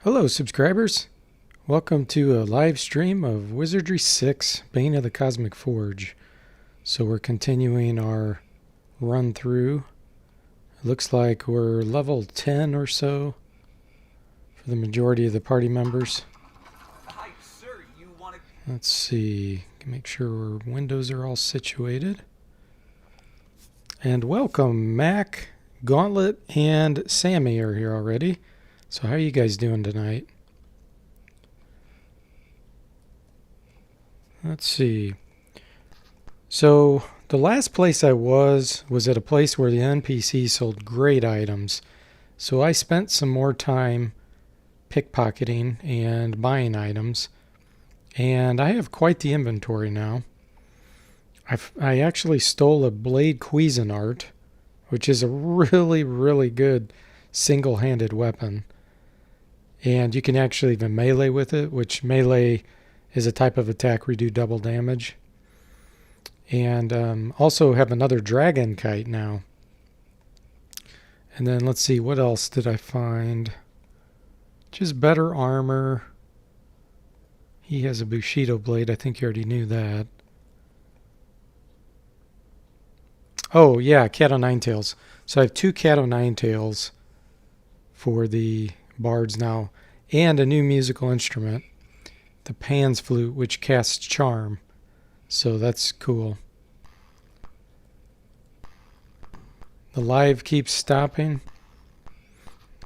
Hello, subscribers. Welcome to a live stream of Wizardry 6, Bane of the Cosmic Forge. So we're continuing our run through. It looks like we're level 10 or so for the majority of the party members. Hi, sir. You want to... Let's see. Make sure our windows are all situated. And welcome, Mac, Gauntlet, and Sammy are here already. So how are you guys doing tonight? Let's see. So the last place I was at a place where the NPC sold great items. So I spent some more time pickpocketing and buying items. And I have quite the inventory now. I actually stole a Blade Cuisinart, which is a really, really good single-handed weapon. And you can actually even melee with it, which melee is a type of attack where you do double damage. And also have another dragon kite now. And then let's see, what else did I find? Just better armor. He has a Bushido blade. I think you already knew that. Oh, yeah, Cat o' Nine Tails. So I have 2 Cat o' Nine Tails for the bards now. And a new musical instrument. The Pan's Flute, which casts Charm. So that's cool. The live keeps stopping.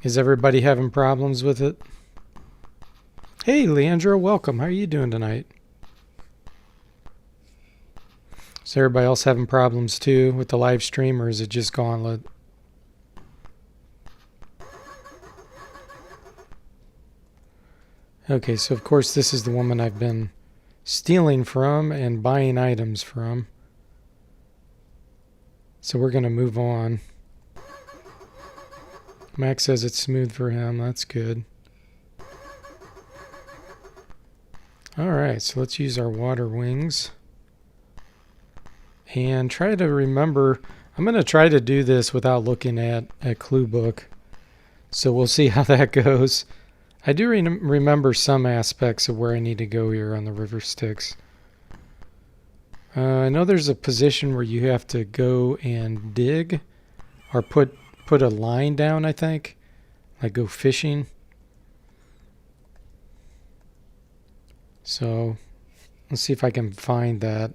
Is everybody having problems with it? Hey, Leandro, welcome. How are you doing tonight? Is everybody else having problems too with the live stream, or is it just Gauntlet? Okay, so of course this is the woman I've been stealing from and buying items from. So we're going to move on. Max says it's smooth for him. That's good. Alright, so let's use our water wings. And try to remember. I'm going to try to do this without looking at a clue book. So we'll see how that goes. I do remember some aspects of where I need to go here on the river Styx. I know there's a position where you have to go and dig or put a line down, I think. Like go fishing. So let's see if I can find that.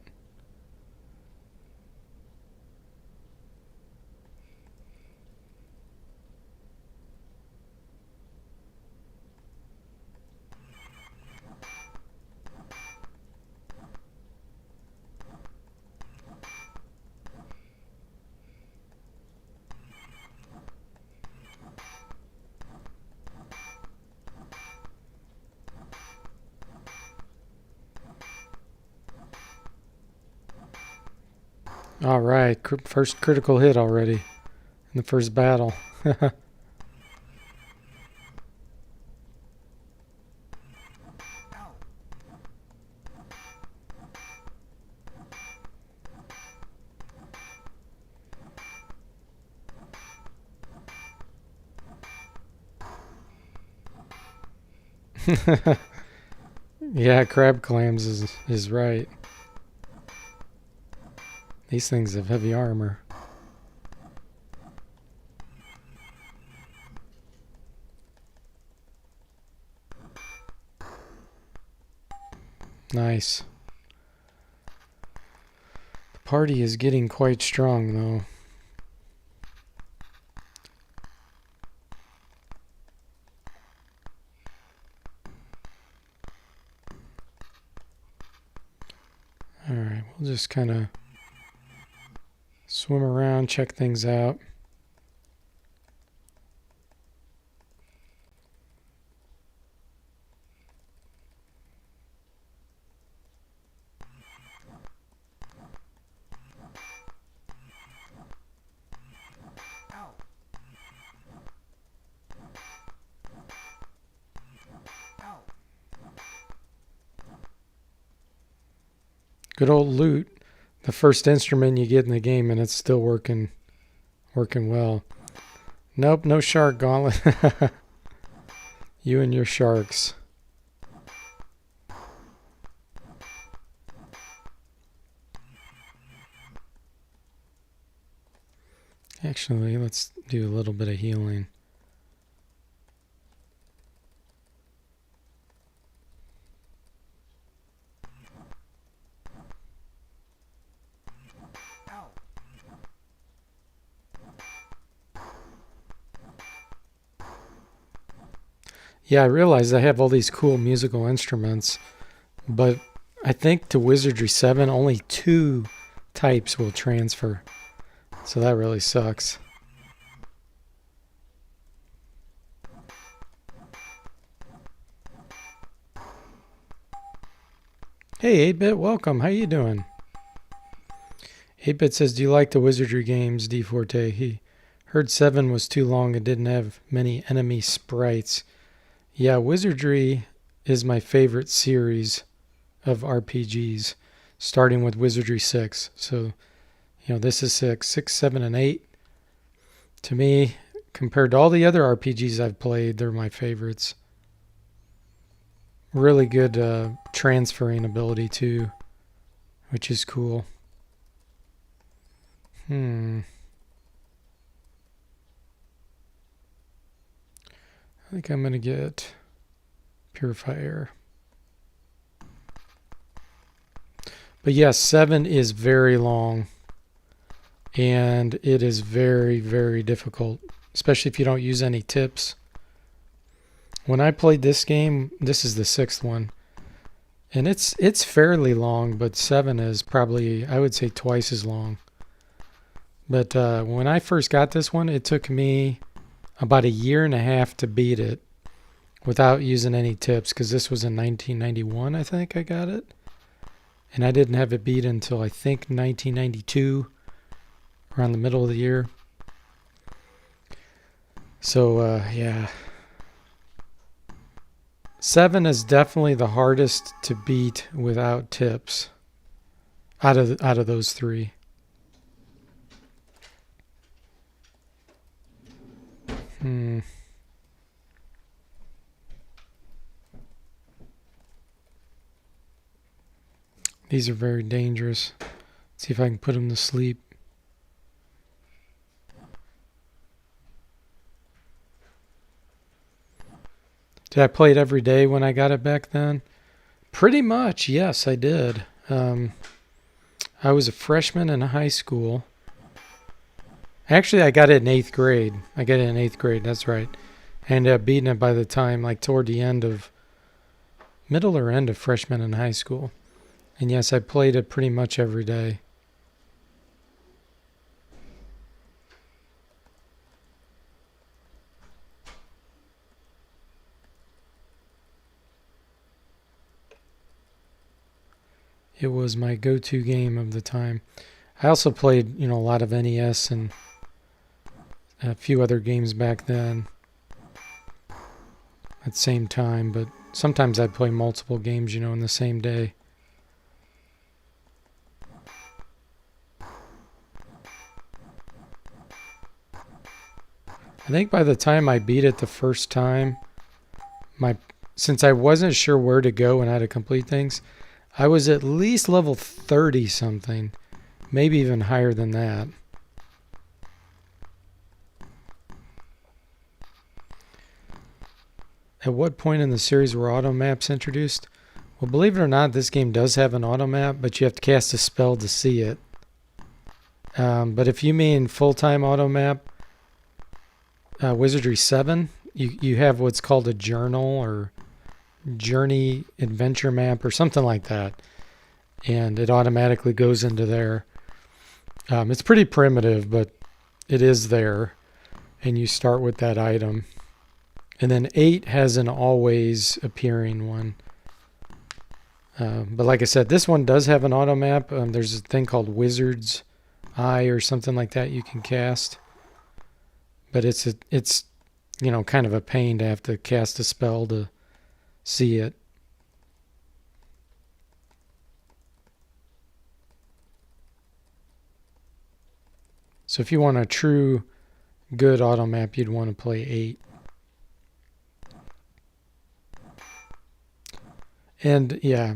All right, first critical hit already in the first battle. Yeah, crab clams is right. These things have heavy armor. Nice. The party is getting quite strong, though. Alright, we'll just kind of swim around, check things out. Good old loot. The first instrument you get in the game, and it's still working well. Nope, no shark, Gauntlet. You and your sharks. Actually, let's do a little bit of healing. Yeah, I realized I have all these cool musical instruments, but I think to Wizardry 7 only 2 types will transfer. So that really sucks. Hey 8-Bit, welcome. How you doing? 8-Bit says, do you like the Wizardry games, D Forte? He heard 7 was too long and didn't have many enemy sprites. Yeah, Wizardry is my favorite series of RPGs, starting with Wizardry 6. So, this is 6. 6, 7, and 8. To me, compared to all the other RPGs I've played, they're my favorites. Really good transferring ability, too, which is cool. I think I'm going to get Purify Air. But yes, 7 is very long. And it is very, very difficult, especially if you don't use any tips. When I played this game, this is the 6th one. And it's fairly long, but 7 is probably, I would say, twice as long. But when I first got this one, it took me about a year and a half to beat it without using any tips, because this was in 1991, I think I got it. And I didn't have it beat until I think 1992, around the middle of the year. So, yeah. 7 is definitely the hardest to beat without tips out of those 3. These are very dangerous. Let's see if I can put them to sleep. Did I play it every day when I got it back then? Pretty much, yes, I did. I was a freshman in high school. Actually, I got it in 8th grade. That's right. I ended up beating it by the time, like toward the middle or end of freshman in high school. And yes, I played it pretty much every day. It was my go-to game of the time. I also played, a lot of NES and a few other games back then at the same time, but sometimes I'd play multiple games, in the same day. I think by the time I beat it the first time, since I wasn't sure where to go and how to complete things, I was at least level 30 something, maybe even higher than that. At what point in the series were auto maps introduced? Well, believe it or not, this game does have an auto map, but you have to cast a spell to see it. But if you mean full-time auto map, Wizardry 7, you have what's called a journal or journey adventure map or something like that, and it automatically goes into there. It's pretty primitive, but it is there, and you start with that item. And then 8 has an always appearing one. But like I said, this one does have an auto map. There's a thing called Wizard's Eye or something like that you can cast. But it's kind of a pain to have to cast a spell to see it. So if you want a true good auto map, you'd want to play 8. And yeah,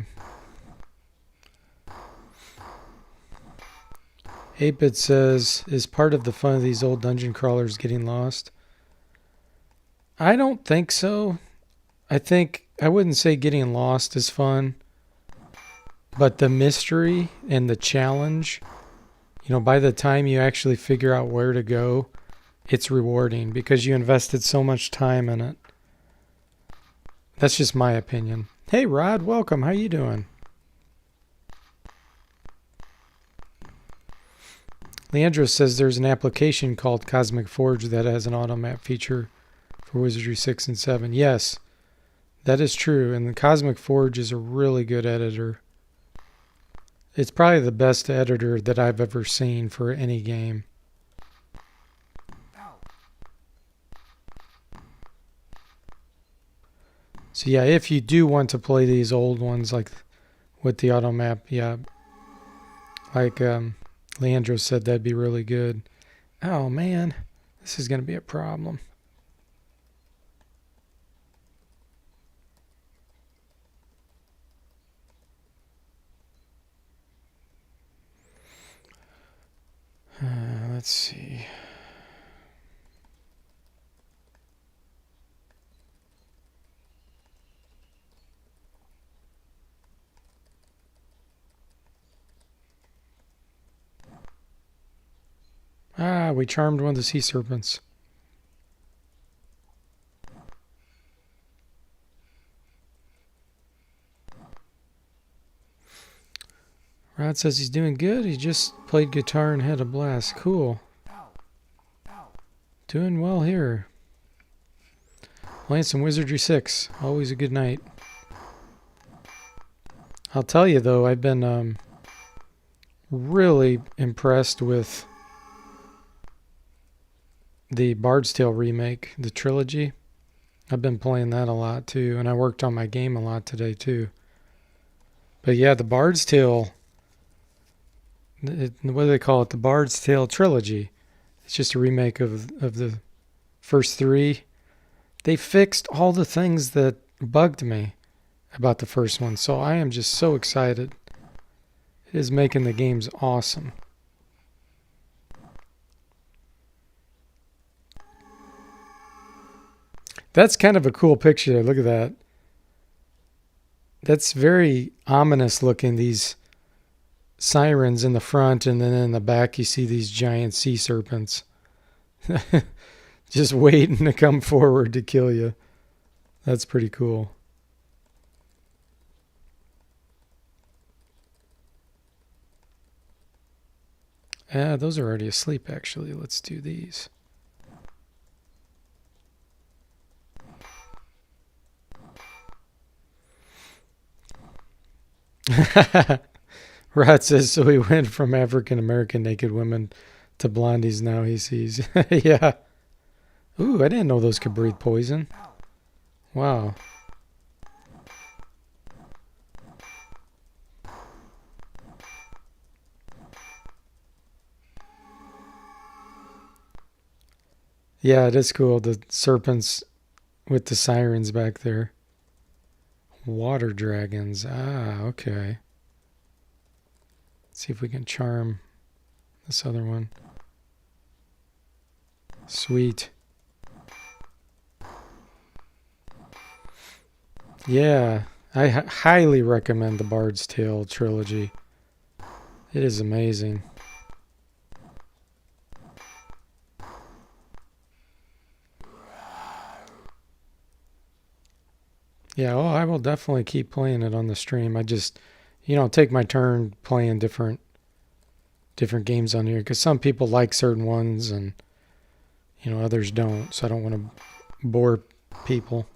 8-Bit says, is part of the fun of these old dungeon crawlers getting lost? I don't think so. I wouldn't say getting lost is fun, but the mystery and the challenge, by the time you actually figure out where to go, it's rewarding because you invested so much time in it. That's just my opinion. Hey Rod, welcome. How you doing? Leandro says there's an application called Cosmic Forge that has an auto map feature for Wizardry 6 and 7. Yes, that is true, and the Cosmic Forge is a really good editor. It's probably the best editor that I've ever seen for any game. So yeah, if you do want to play these old ones like with the auto map, yeah, like Leandro said, that'd be really good. Oh man, this is going to be a problem. Let's see. We charmed one of the sea serpents. Rod says he's doing good. He just played guitar and had a blast. Cool. Doing well here. Playing some Wizardry 6. Always a good night. I'll tell you though, I've been really impressed with the Bard's Tale remake, the trilogy. I've been playing that a lot too, and I worked on my game a lot today too. But yeah, the Bard's Tale, what do they call it? The Bard's Tale trilogy. It's just a remake of the first three. They fixed all the things that bugged me about the first one, so I am just so excited. It is making the games awesome. That's kind of a cool picture. Look at that. That's very ominous looking, these sirens in the front, and then in the back you see these giant sea serpents. Just waiting to come forward to kill you. That's pretty cool. Those are already asleep actually. Let's do these. Rod says, so he went from African American naked women to blondies now he sees. Yeah. Ooh, I didn't know those could breathe poison. Wow. Yeah, it is cool. The serpents with the sirens back there. Water dragons. Ah, okay. Let's see if we can charm this other one. Sweet. Yeah, I highly recommend the Bard's Tale trilogy. It is amazing. Yeah, well, I will definitely keep playing it on the stream. I just, take my turn playing different games on here because some people like certain ones and others don't. So I don't want to bore people.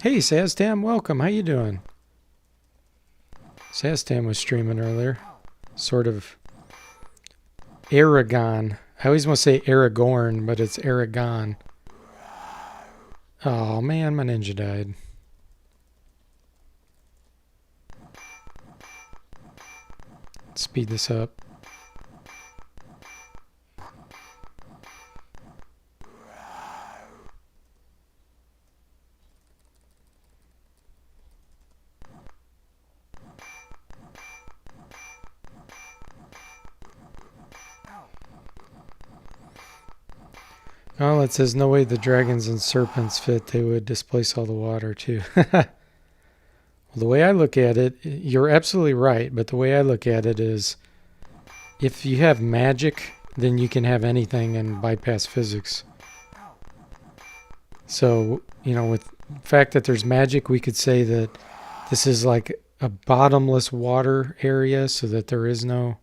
Hey, Saztam, welcome. How you doing? Saztam was streaming earlier. Sort of Aragon. I always want to say Aragorn, but it's Aragon. Oh man, my ninja died. Speed this up. Oh, it says no way the dragons and serpents fit. They would displace all the water too. Well, the way I look at it, you're absolutely right. But the way I look at it is if you have magic, then you can have anything and bypass physics. So, with the fact that there's magic, we could say that this is like a bottomless water area so that there is no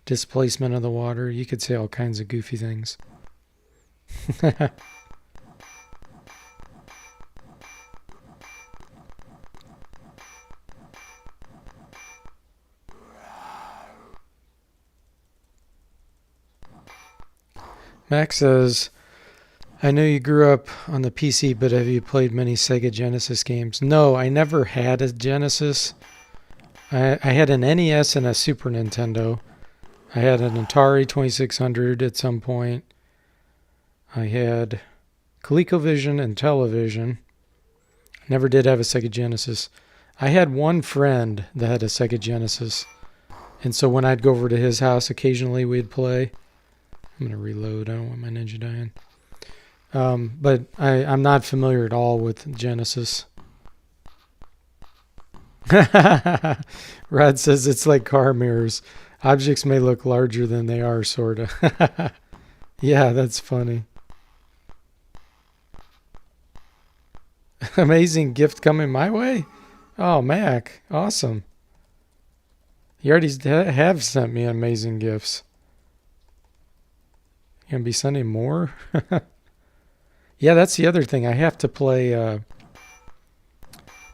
displacement of the water. You could say all kinds of goofy things. Max says, I know you grew up on the PC, but have you played many Sega Genesis games? No, I never had a Genesis. I had an NES and a Super Nintendo. I had an Atari 2600 at some point. I had ColecoVision and television. Never did have a Sega Genesis. I had one friend that had a Sega Genesis. And so when I'd go over to his house, occasionally we'd play. I'm going to reload. I don't want my Ninja dying. But I'm not familiar at all with Genesis. Rod says it's like car mirrors. Objects may look larger than they are, sort of. Yeah, that's funny. Amazing gift coming my way? Oh, Mac. Awesome. You already have sent me amazing gifts. You gonna be sending more? Yeah, that's the other thing. I have to play...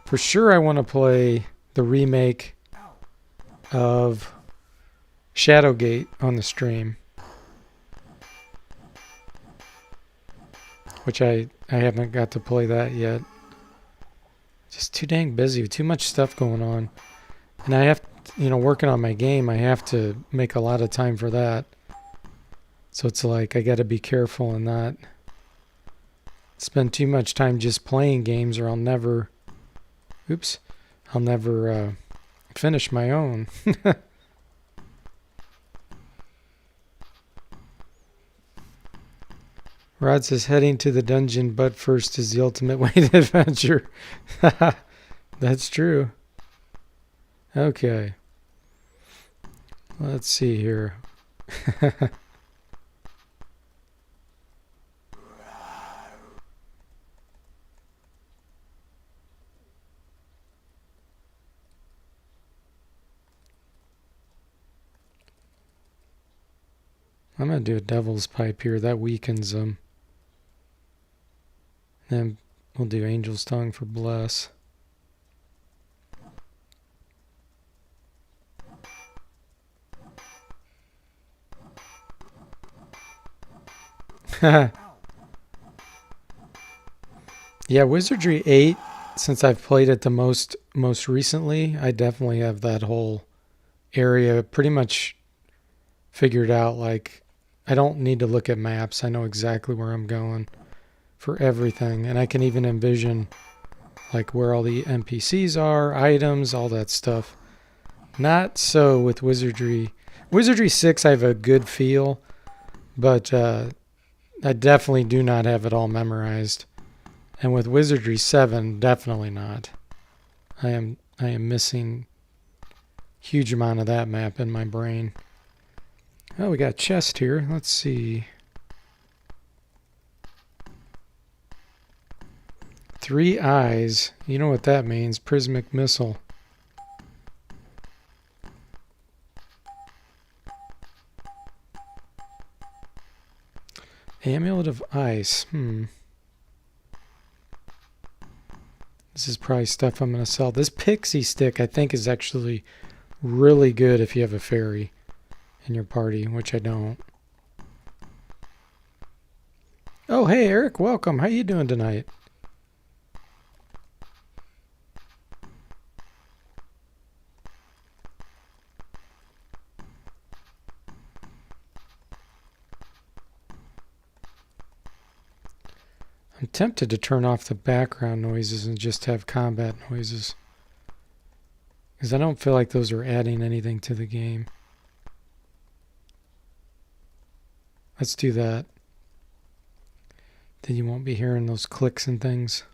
for sure I want to play the remake of Shadowgate on the stream. Which I haven't got to play that yet. Just too dang busy. Too much stuff going on. And I have, working on my game, I have to make a lot of time for that. So it's like I got to be careful and not spend too much time just playing games or I'll never finish my own. Rod says heading to the dungeon but first is the ultimate way to adventure. That's true. Okay. Let's see here. I'm going to do a devil's pipe here. That weakens them. Then we'll do angel's tongue for bless. Yeah, Wizardry 8, since I've played it the most recently, I definitely have that whole area pretty much figured out. Like, I don't need to look at maps. I know exactly where I'm going for everything. And I can even envision like where all the NPCs are, items, all that stuff. Not so with Wizardry. Wizardry 6, I have a good feel, but I definitely do not have it all memorized. And with Wizardry 7, definitely not. I am missing huge amount of that map in my brain. Oh, we got a chest here. Let's see. 3 eyes. You know what that means. Prismatic missile. Amulet of ice. This is probably stuff I'm going to sell. This pixie stick, I think, is actually really good if you have a fairy in your party, which I don't. Oh, hey, Eric. Welcome. How you doing tonight? I'm tempted to turn off the background noises and just have combat noises, because I don't feel like those are adding anything to the game. Let's do that. Then you won't be hearing those clicks and things.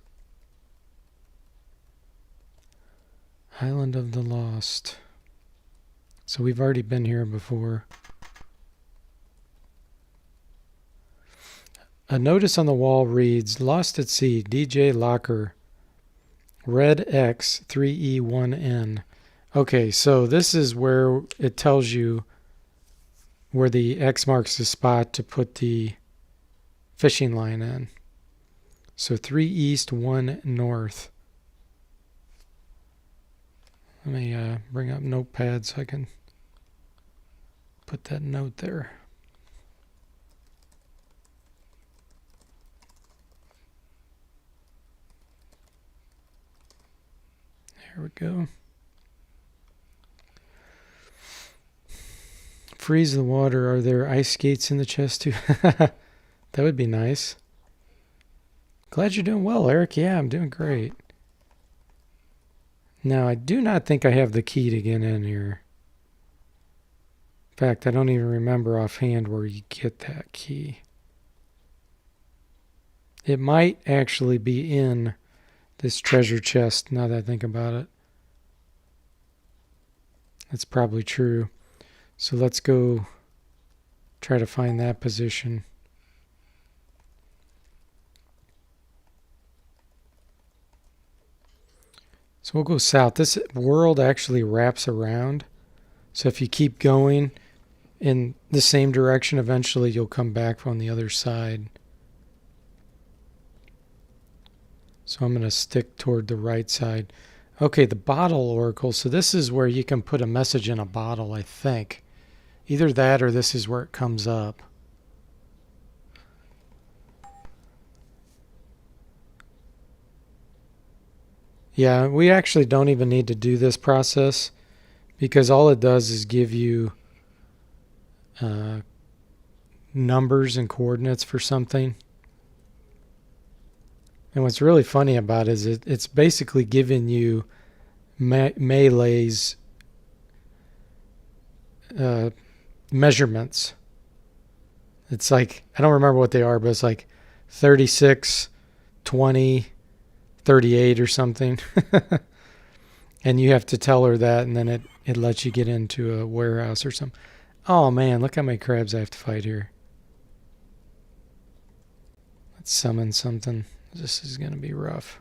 Island of the Lost. So we've already been here before. A notice on the wall reads, Lost at Sea, DJ Locker, Red X 3E1N. Okay, so this is where it tells you where the X marks the spot to put the fishing line in. So 3 east, 1 north. Let me bring up Notepad so I can put that note there. There we go. Freeze the water. Are there ice skates in the chest too? That would be nice. Glad you're doing well, Eric. Yeah, I'm doing great. Now, I do not think I have the key to get in here. In fact, I don't even remember offhand where you get that key. It might actually be in this treasure chest, now that I think about it. That's probably true. So let's go try to find that position. So we'll go south. This world actually wraps around. So if you keep going in the same direction, eventually you'll come back on the other side. So I'm going to stick toward the right side. Okay, the bottle oracle. So this is where you can put a message in a bottle, I think. Either that or this is where it comes up. Yeah, we actually don't even need to do this process because all it does is give you numbers and coordinates for something. And what's really funny about it is it's basically giving you Melee's measurements. It's like, I don't remember what they are, but it's like 36, 20, 38 or something. And you have to tell her that, and then it lets you get into a warehouse or something. Oh man, look how many crabs I have to fight here. Let's summon something. This is going to be rough.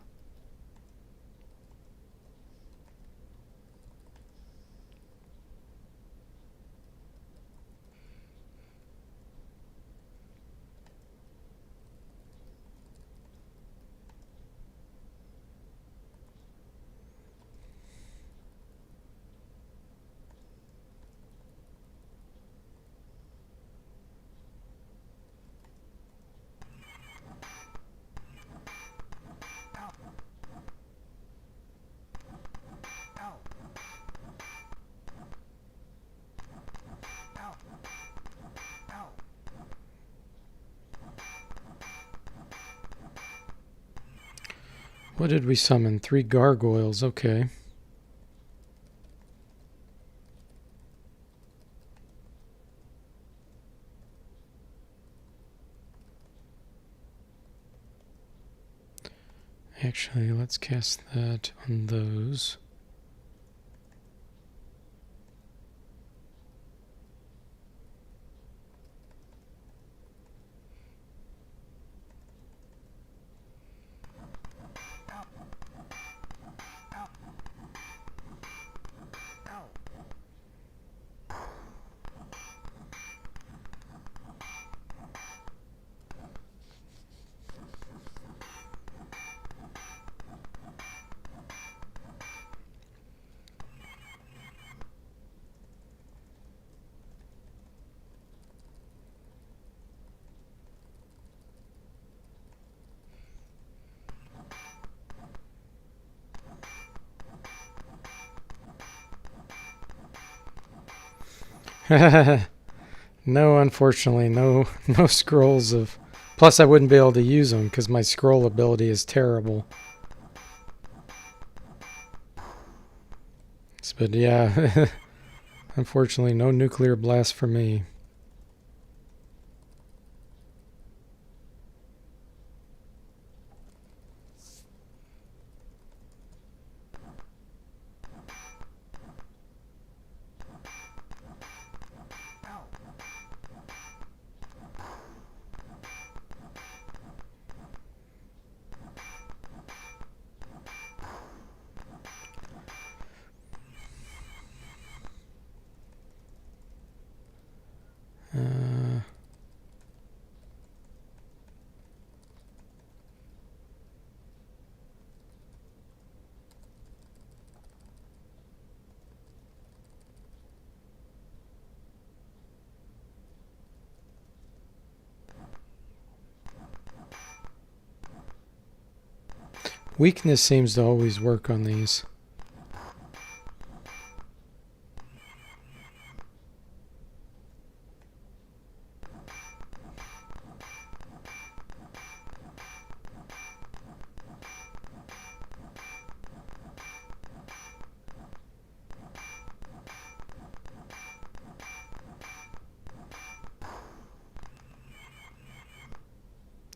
What did we summon? 3 gargoyles. Okay. Actually, let's cast that on those. No, unfortunately, no scrolls of... Plus, I wouldn't be able to use them because my scroll ability is terrible. But yeah, unfortunately, no nuclear blast for me. Weakness seems to always work on these.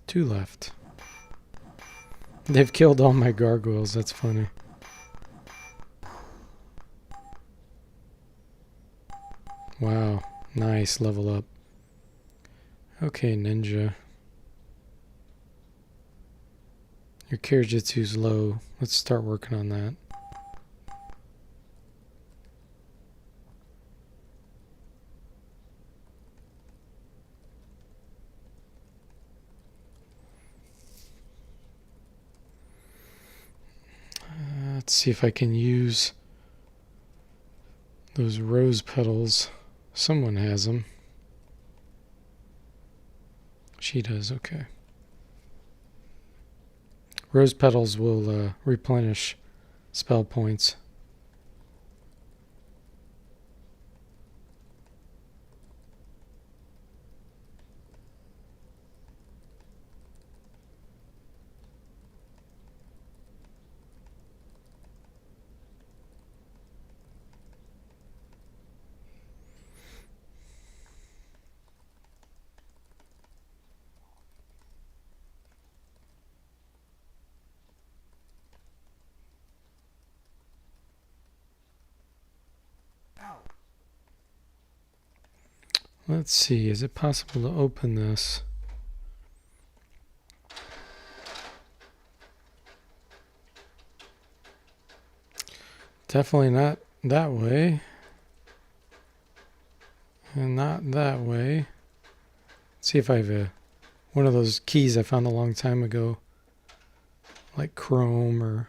Two left. They've killed all my gargoyles. That's funny. Wow. Nice. Level up. Okay, ninja. Your Kirjitsu's low. Let's start working on that. Let's see if I can use those rose petals. Someone has them. She does, okay. Rose petals will replenish spell points. Let's see, is it possible to open this? Definitely not that way. And not that way. Let's see if I have one of those keys I found a long time ago. Like Chrome or...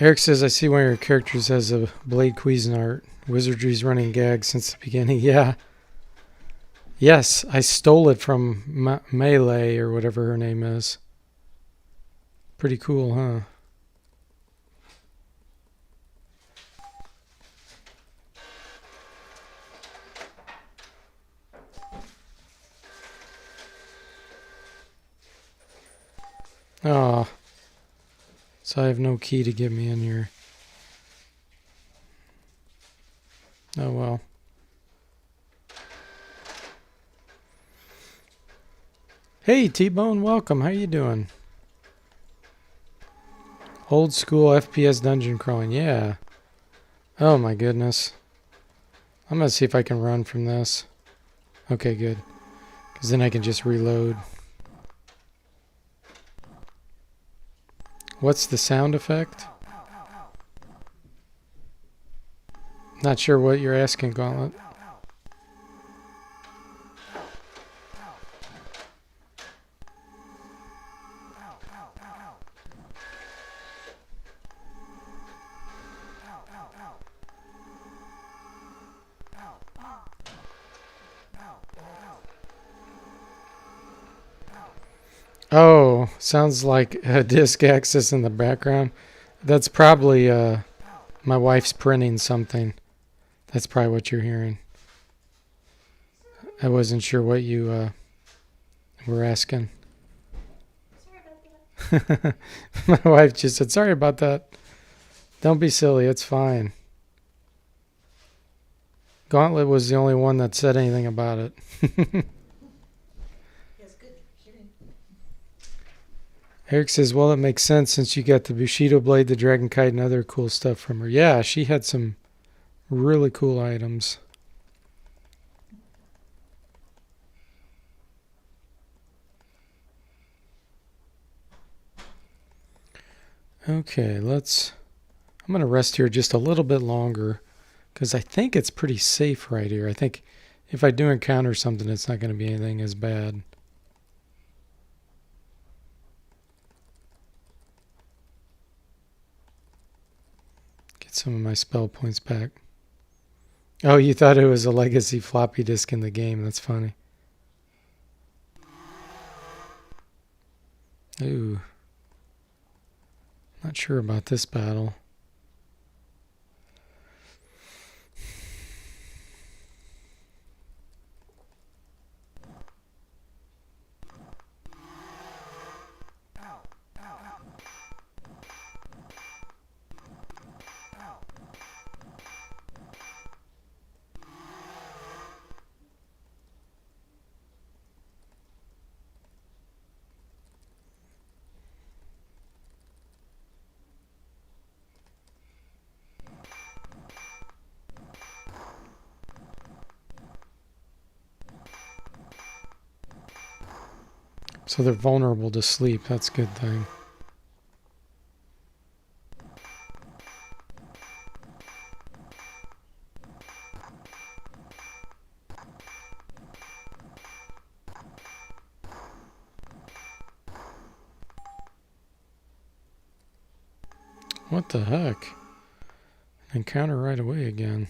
Eric says, I see one of your characters has a Blade Cuisinart. Wizardry's running gag since the beginning. Yeah. Yes, I stole it from Melee or whatever her name is. Pretty cool, huh? Oh. So I have no key to get me in here. Oh well. Hey T-Bone, welcome. How you doing? Old school FPS dungeon crawling. Yeah. Oh my goodness. I'm gonna see if I can run from this. Okay, good. Because then I can just reload. What's the sound effect? Not sure what you're asking, Gauntlet. Oh, sounds like a disk access in the background. That's probably my wife's printing something. That's probably what you're hearing. I wasn't sure what you were asking. Sorry about that. My wife just said, sorry about that. Don't be silly, it's fine. Gauntlet was the only one that said anything about it. Yes, good hearing. Eric says, well, it makes sense since you got the Bushido blade, the dragon kite, and other cool stuff from her. Yeah, she had some really cool items. Okay, let's I'm going to rest here just a little bit longer because I think it's pretty safe right here. I think if I do encounter something, it's not going to be anything as bad. Get some of my spell points back. Oh, you thought it was a legacy floppy disk in the game. That's funny. Ooh. Not sure about this battle. So they're vulnerable to sleep. That's a good thing. What the heck? Encounter right away again.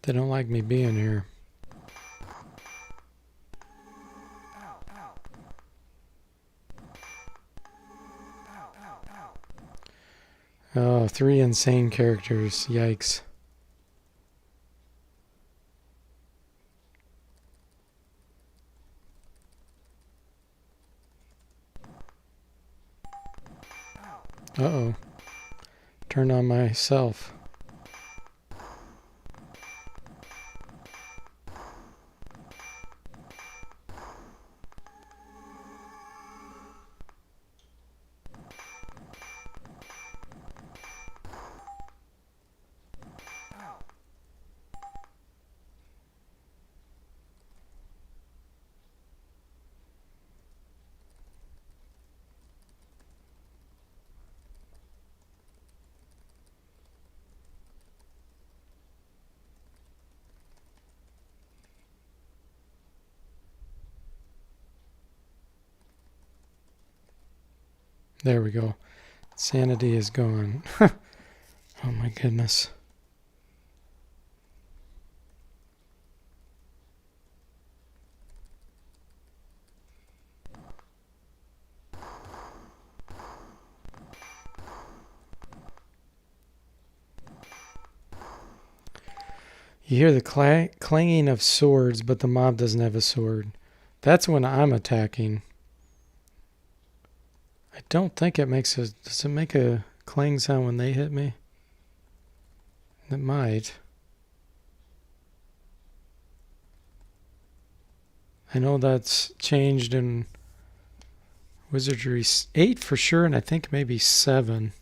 They don't like me being here. Oh, 3 insane characters. Yikes. Uh-oh. Turned on myself. There we go. Sanity is gone. Oh my goodness. You hear the clanging of swords, but the mob doesn't have a sword. That's when I'm attacking. I don't think it makes a... Does it make a clang sound when they hit me? It might. I know that's changed in Wizardry 8 for sure, and I think maybe 7.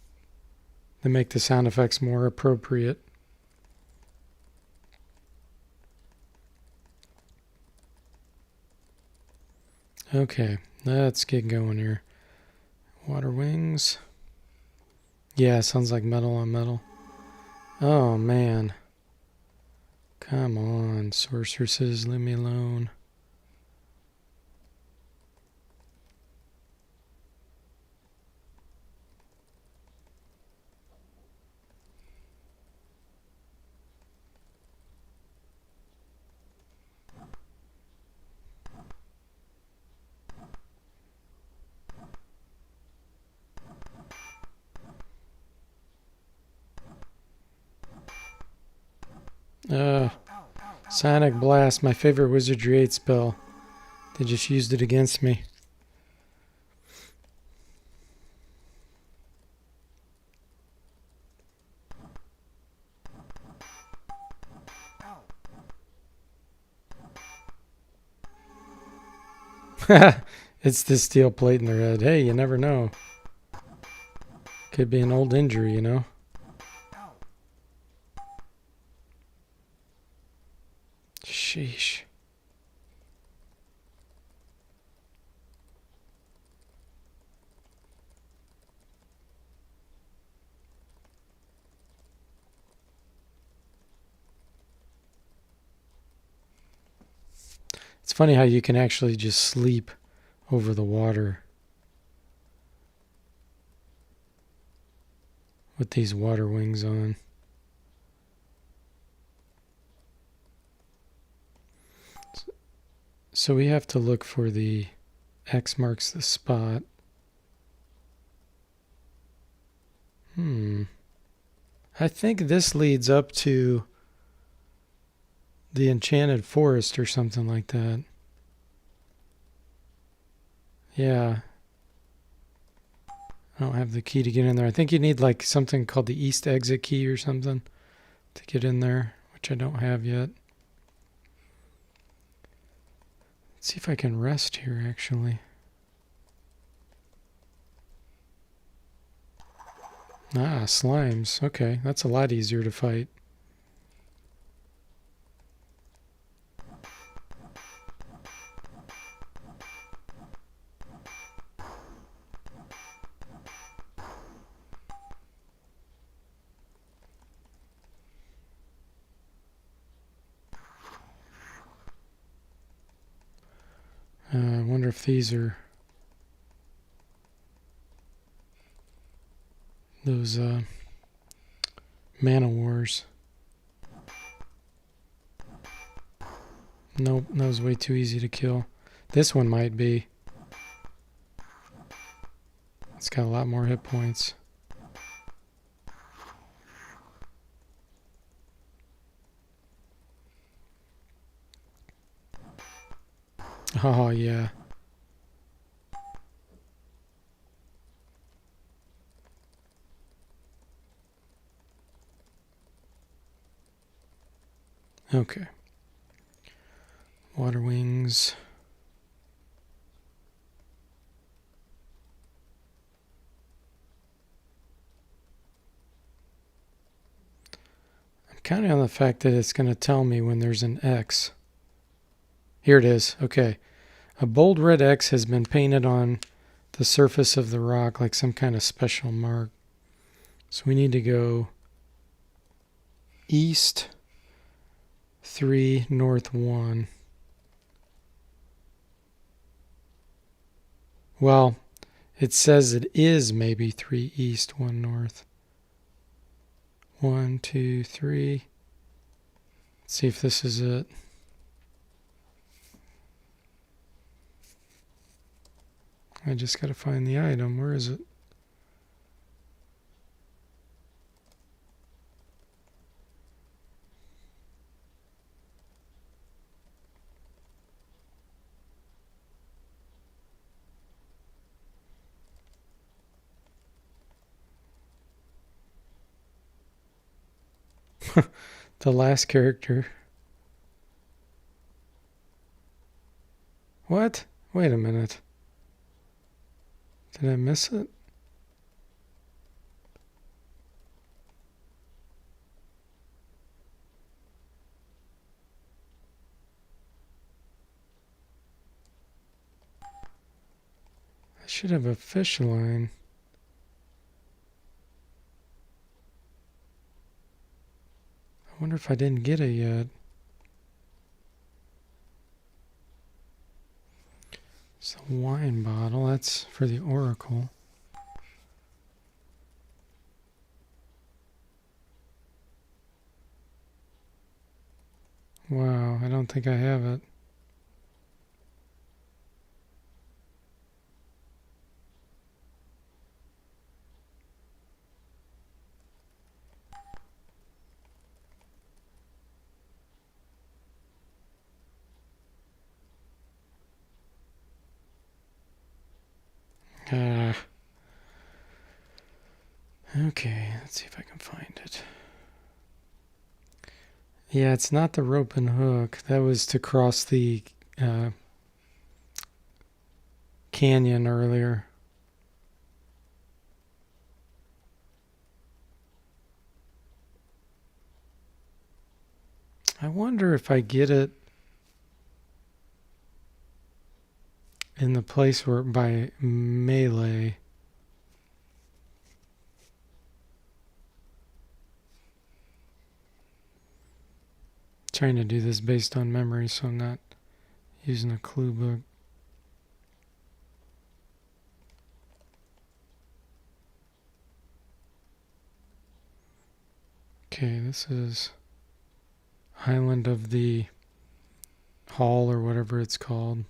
They make the sound effects more appropriate. Okay, let's get going here. Water wings. Yeah, sounds like metal on metal. Oh, man. Come on, sorceresses, leave me alone. Sonic Blast, my favorite Wizardry 8 spell. They just used it against me. It's the steel plate in their head. Hey, you never know. Could be an old injury, you know? Sheesh. It's funny how you can actually just sleep over the water with these water wings on. So we have to look for the X marks the spot. I think this leads up to the Enchanted Forest or something like that. Yeah. I don't have the key to get in there. I think you need like something called the East Exit key or something to get in there, which I don't have yet. Let's see if I can rest here actually. Ah, slimes. Okay, that's a lot easier to fight. I wonder if these are those mana wars. Nope, that was way too easy to kill. This one might be. It's got a lot more hit points. Oh, yeah. Okay. Water wings. I'm counting on the fact that it's going to tell me when there's an X. Here it is. Okay. A bold red X has been painted on the surface of the rock like some kind of special mark. So we need to go east 3, north 1. Well, it says it is maybe 3 east, 1 north. 1, 2, 3. Let's see if this is it. I just got to find the item. Where is it? The last character. What? Wait a minute. Did I miss it? I should have a fish line. I wonder if I didn't get it yet. It's a wine bottle. That's for the Oracle. Wow, I don't think I have it. Okay, let's see if I can find it. Yeah, it's not the rope and hook. That was to cross the canyon earlier. I wonder if I get it in the place where by melee. Trying to do this based on memory, so I'm not using a clue book. Okay, this is Island of the Hall or whatever it's called.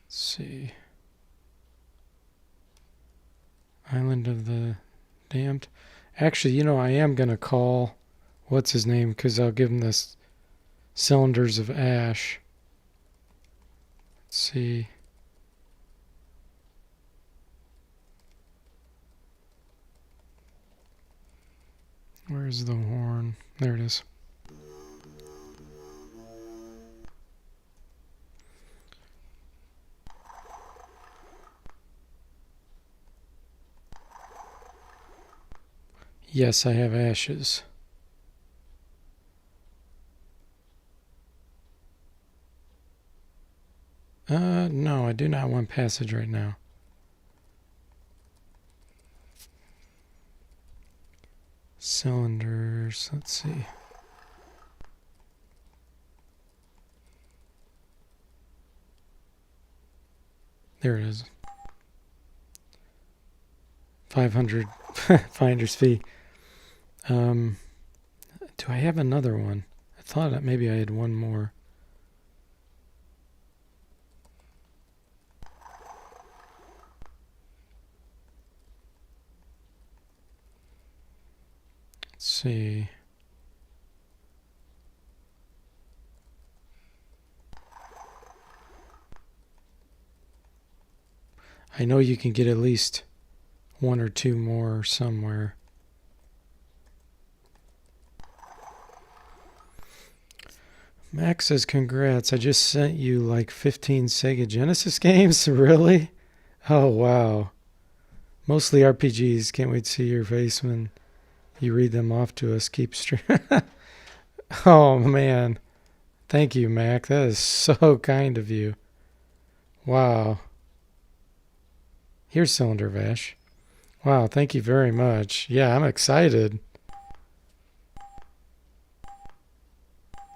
Let's see. Island of the Damned. Actually, you know, I am going to call, what's his name, because I'll give him this Cylinders of Ash. Let's see. Where's the horn? There it is. Yes, I have ashes. No, I do not want passage right now. Cylinders, let's see. There it is. 500 finder's fee. Do I have another one? I thought that maybe I had one more. Let's see. I know you can get at least one or two more somewhere. Max says, congrats, I just sent you like 15 Sega Genesis games? Really? Oh, wow. Mostly RPGs. Can't wait to see your face when you read them off to us. Keep straight. Oh, man. Thank you, Mac. That is so kind of you. Wow. Here's Cylinder of Ash. Wow, thank you very much. Yeah, I'm excited.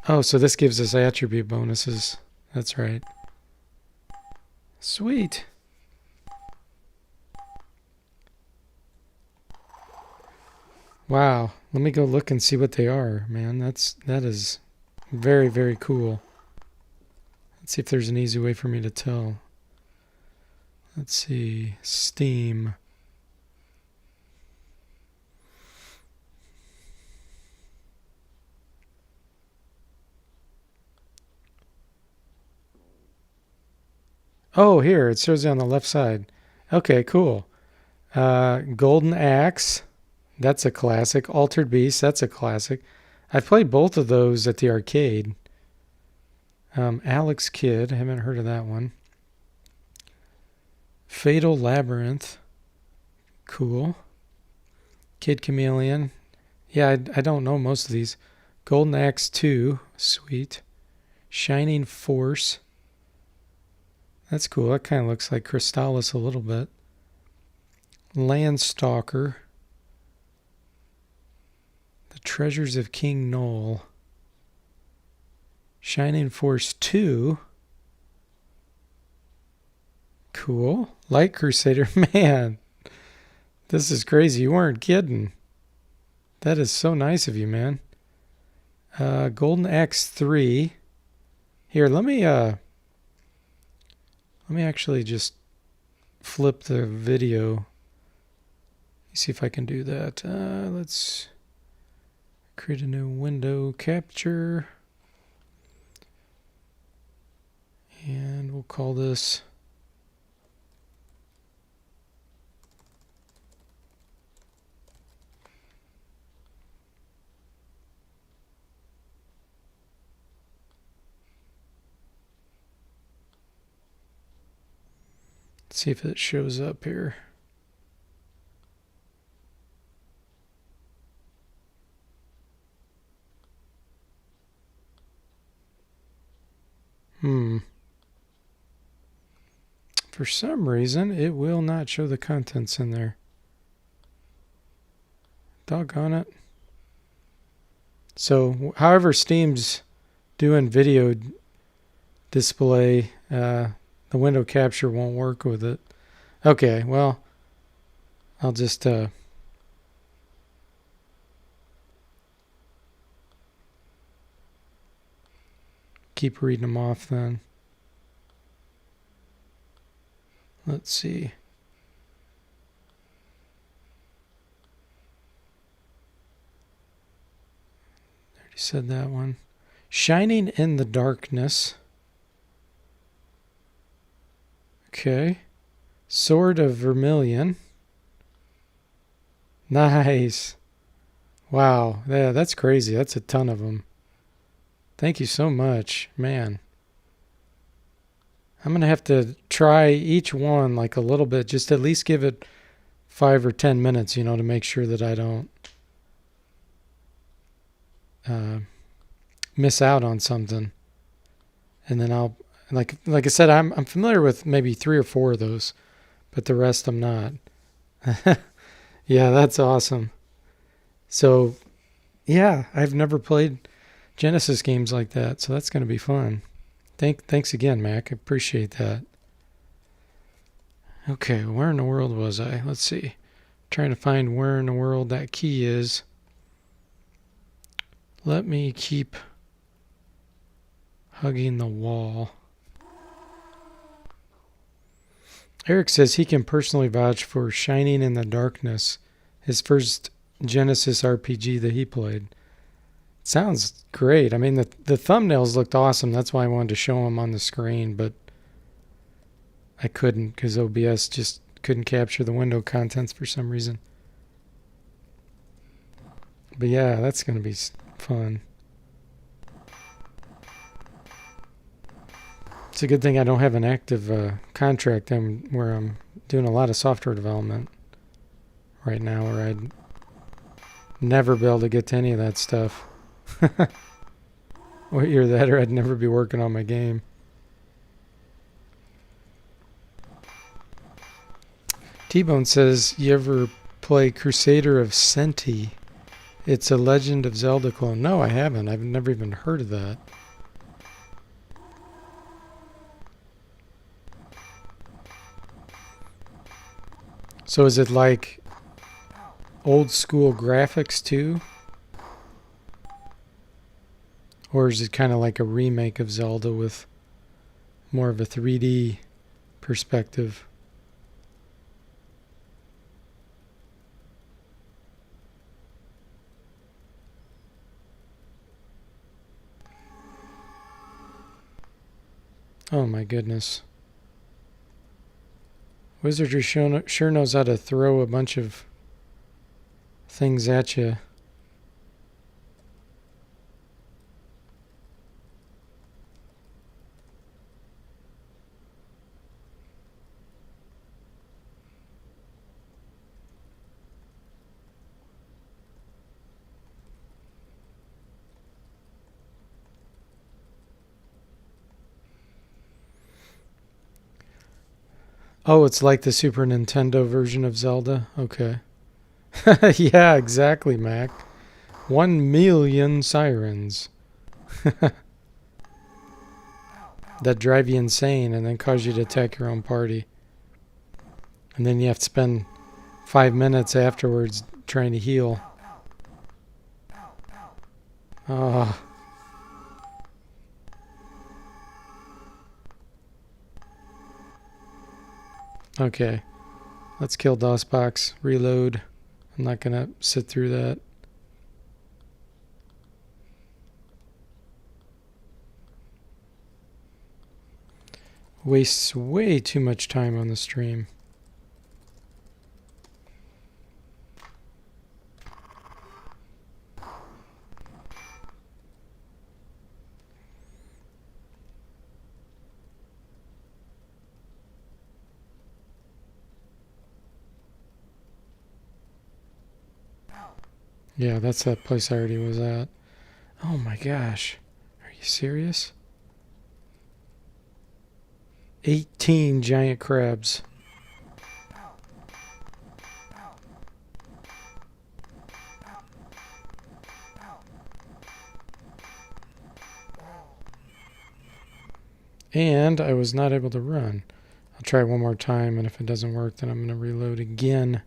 Oh, so this gives us attribute bonuses. That's right. Sweet. Wow. Let me go look and see what they are, man. That is very, very cool. Let's see if there's an easy way for me to tell. Let's see. Steam. Oh, here. It shows you on the left side. Okay, cool. Golden Axe. That's a classic. Altered Beast. That's a classic. I've played both of those at the arcade. Alex Kidd. I haven't heard of that one. Fatal Labyrinth. Cool. Kid Chameleon. Yeah, I don't know most of these. Golden Axe 2. Sweet. Shining Force. That's cool. That kind of looks like Crystallis a little bit. Landstalker. The Treasures of King Knoll. Shining Force 2. Cool. Light Crusader. Man, this is crazy. You weren't kidding. That is so nice of you, man. Golden Axe 3. Here, let me actually just flip the video. See if I can do that. Let's create a new window capture. And we'll call this see if it shows up here. Hmm. For some reason, it will not show the contents in there. Doggone it. So, however Steam's doing video display, the window capture won't work with it. Okay, well, I'll just keep reading them off then. Let's see. Already said that one. Shining in the darkness. Okay. Sword of Vermilion. Nice. Wow. Yeah, that's crazy. That's a ton of them. Thank you so much, man. I'm going to have to try each one like a little bit, just at least give it 5 or 10 minutes, to make sure that I don't miss out on something. And then I'll, like I said, I'm familiar with maybe 3 or 4 of those, but the rest I'm not. Yeah, that's awesome. So, yeah, I've never played Genesis games like that, so that's going to be fun. Thanks again, Mac. I appreciate that. Okay, where in the world was I? Let's see. Trying to find where in the world that key is. Let me keep hugging the wall. Eric says he can personally vouch for Shining in the Darkness, his first Genesis RPG that he played. Sounds great. I mean, the thumbnails looked awesome. That's why I wanted to show them on the screen, but I couldn't because OBS just couldn't capture the window contents for some reason. But yeah, that's going to be fun. It's a good thing I don't have an active contract where I'm doing a lot of software development right now, where I'd never be able to get to any of that stuff. Or either that or I'd never be working on my game. T-Bone says, you ever play Crusader of Senti? It's a Legend of Zelda clone. No, I haven't. I've never even heard of that. So is it like old school graphics too? Or is it kind of like a remake of Zelda with more of a 3D perspective? Oh my goodness. Wizardry sure knows how to throw a bunch of things at you. Oh, it's like the Super Nintendo version of Zelda? Okay. Yeah, exactly, Mac. 1,000,000 sirens. That drive you insane and then cause you to attack your own party. And then you have to spend 5 minutes afterwards trying to heal. Oh. Okay. Let's kill DOSBox. Reload. I'm not going to sit through that. Wastes way too much time on the stream. Yeah, that's that place I already was at. Oh my gosh. Are you serious? 18 giant crabs. And I was not able to run. I'll try one more time, and if it doesn't work, then I'm going to reload again.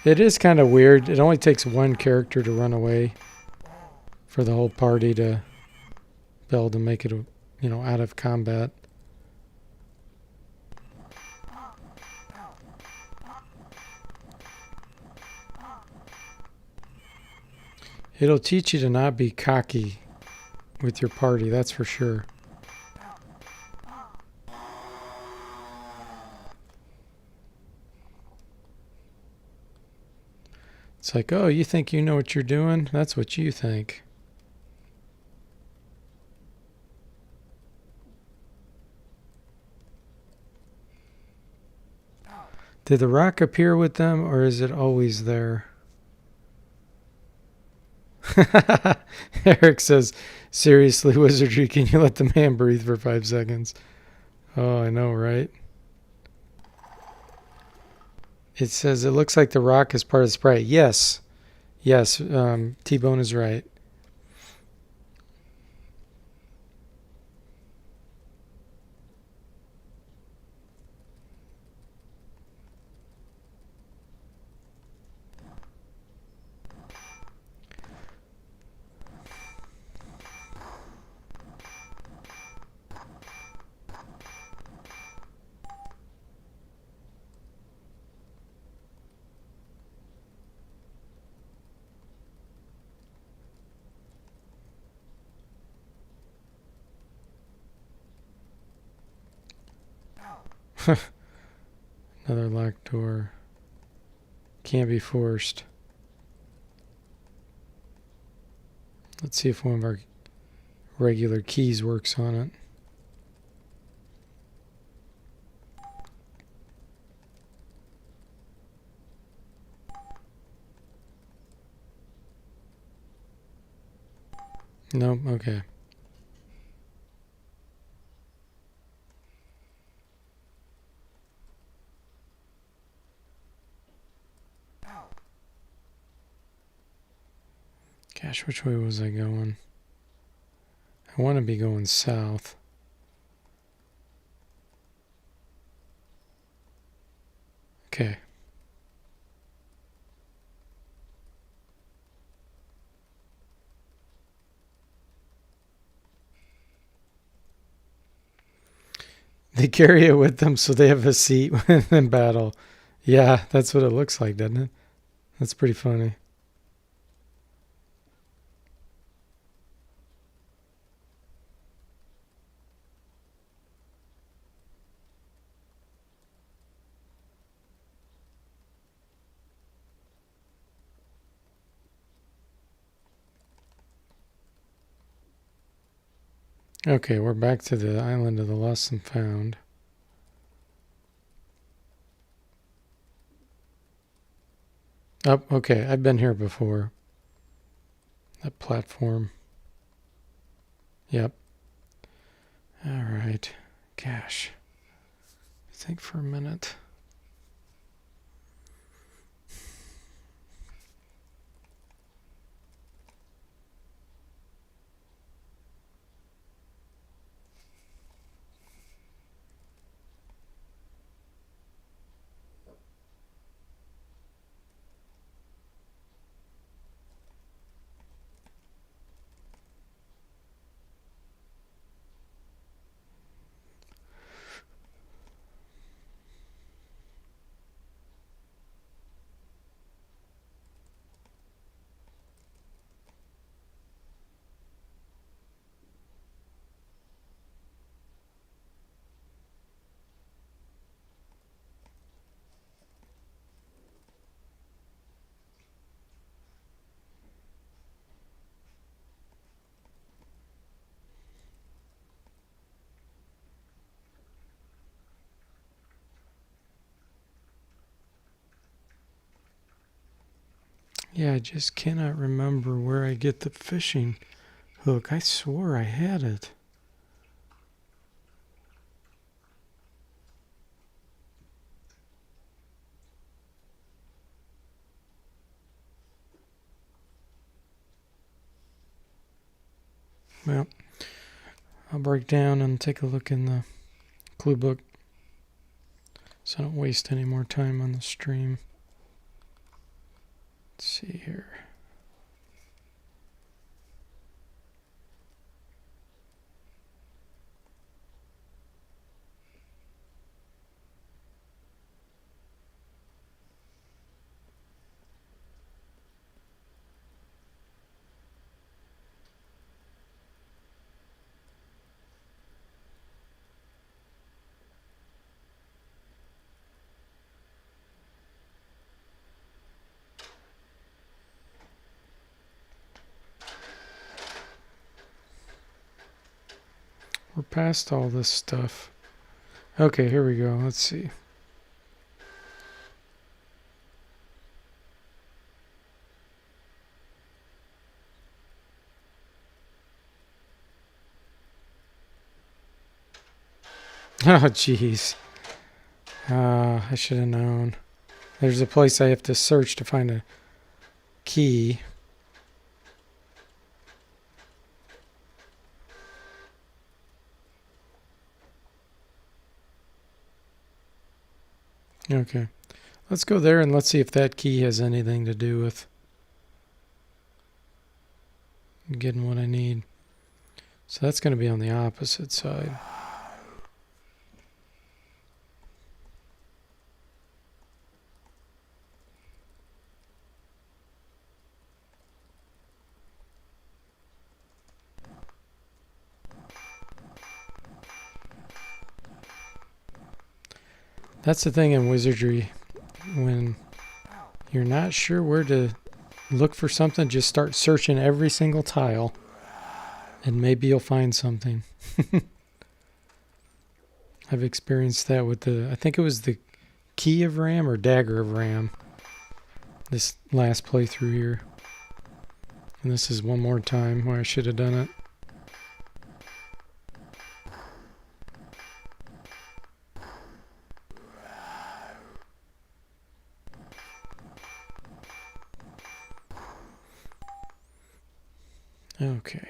It is kind of weird. It only takes one character to run away for the whole party to be able to make it, out of combat. It'll teach you to not be cocky with your party, that's for sure. It's like, oh, you think you know what you're doing? That's what you think. Did the rock appear with them, or is it always there? Eric says, seriously, Wizardry, can you let the man breathe for 5 seconds? Oh, I know, right? It says, it looks like the rock is part of the sprite. Yes. Yes, T-Bone is right. Another locked door. Can't be forced. Let's see if one of our regular keys works on it. No? Okay. Gosh, which way was I going? I want to be going south. Okay. They carry it with them so they have a seat in battle. Yeah, that's what it looks like, doesn't it? That's pretty funny. Okay, we're back to the island of the lost and found. Oh, okay, I've been here before. That platform. Yep. All right. Gosh. Think for a minute. Yeah, I just cannot remember where I get the fishing hook. I swore I had it. Well, I'll break down and take a look in the clue book so I don't waste any more time on the stream. Let's see here. We're past all this stuff. Okay, here we go. Let's see. Oh, jeez. I should have known. There's a place I have to search to find a key. Okay. Let's go there and let's see if that key has anything to do with getting what I need. So that's going to be on the opposite side. That's the thing in Wizardry. When you're not sure where to look for something, just start searching every single tile. And maybe you'll find something. I've experienced that with I think it was the Key of Ram or Dagger of Ram. This last playthrough here. And this is one more time where I should have done it. Okay.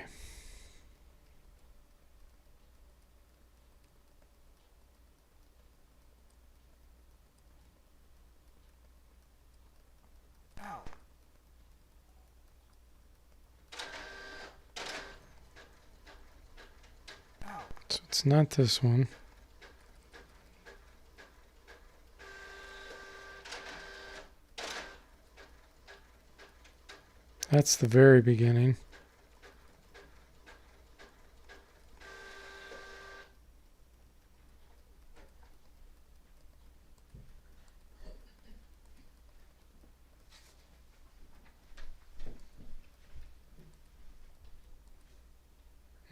So it's not this one. That's the very beginning.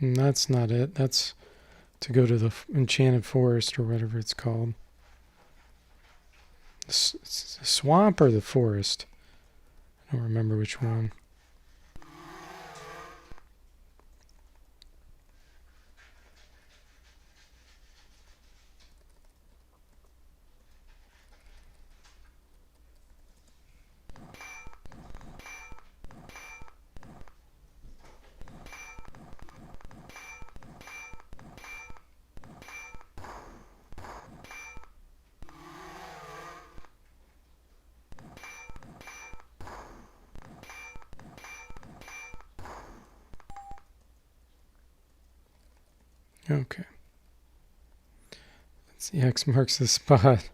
And that's not it. That's to go to the Enchanted Forest or whatever it's called. The swamp or the forest? I don't remember which one. Okay. Let's see. X marks the spot.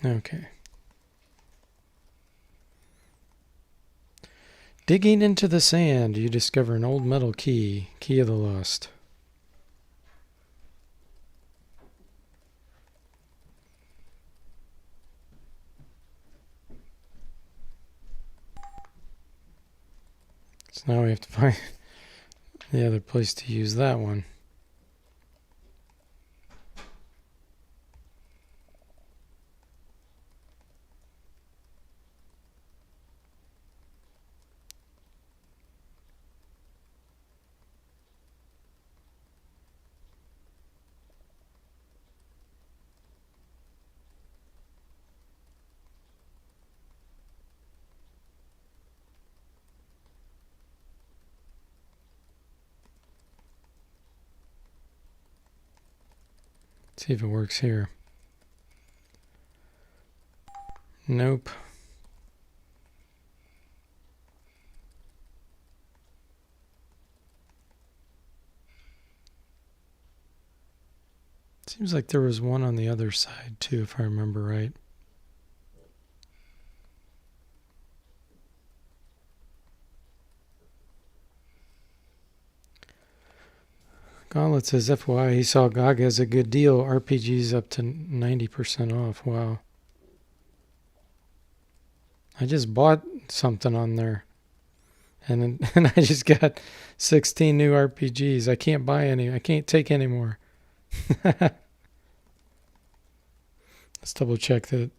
Okay. Digging into the sand, you discover an old metal key. Key of the Lost. So now we have to find the other place to use that one. See if it works here. Nope. Seems like there was one on the other side too, if I remember right. Gauntlet says, FYI, he saw GOG has a good deal. RPG's up to 90% off. Wow. I just bought something on there. And I just got 16 new RPGs. I can't buy any. I can't take any more. Let's double check that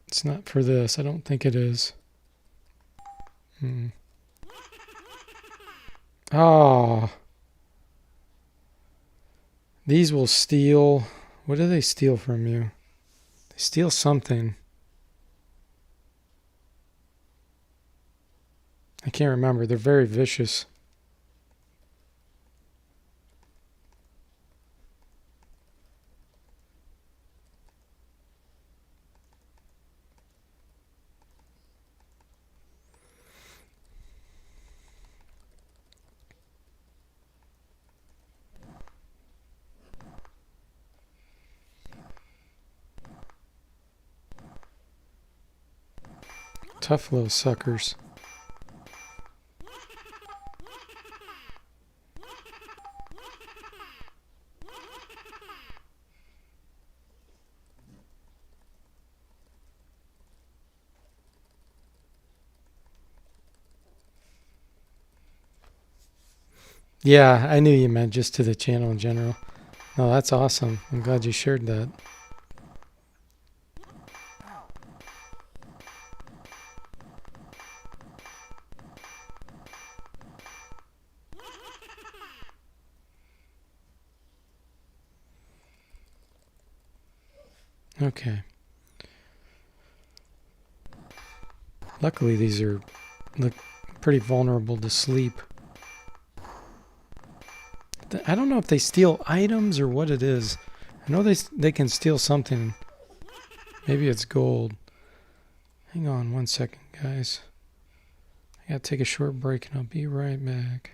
it's not for this. I don't think it is. Oh. These will steal. What do they steal from you? They steal something. I can't remember. They're very vicious. Tough little suckers. Yeah, I knew you meant just to the channel in general. No, that's awesome. I'm glad you shared that. Okay. Luckily, these look pretty vulnerable to sleep. I don't know if they steal items or what it is. I know they can steal something. Maybe it's gold. Hang on 1 second, guys. I gotta take a short break and I'll be right back.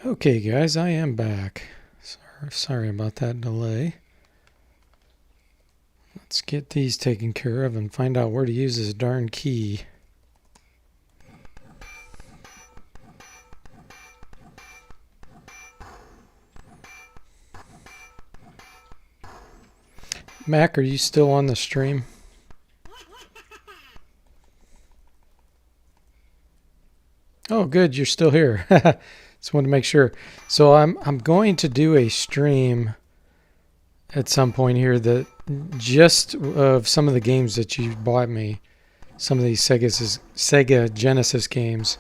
Okay, guys, I am back. Sorry about that delay. Let's get these taken care of and find out where to use this darn key. Mac, are you still on the stream? Oh, good, you're still here. Just wanted to make sure. So I'm going to do a stream at some point here that just of some of the games that you bought me, some of these Sega Genesis games.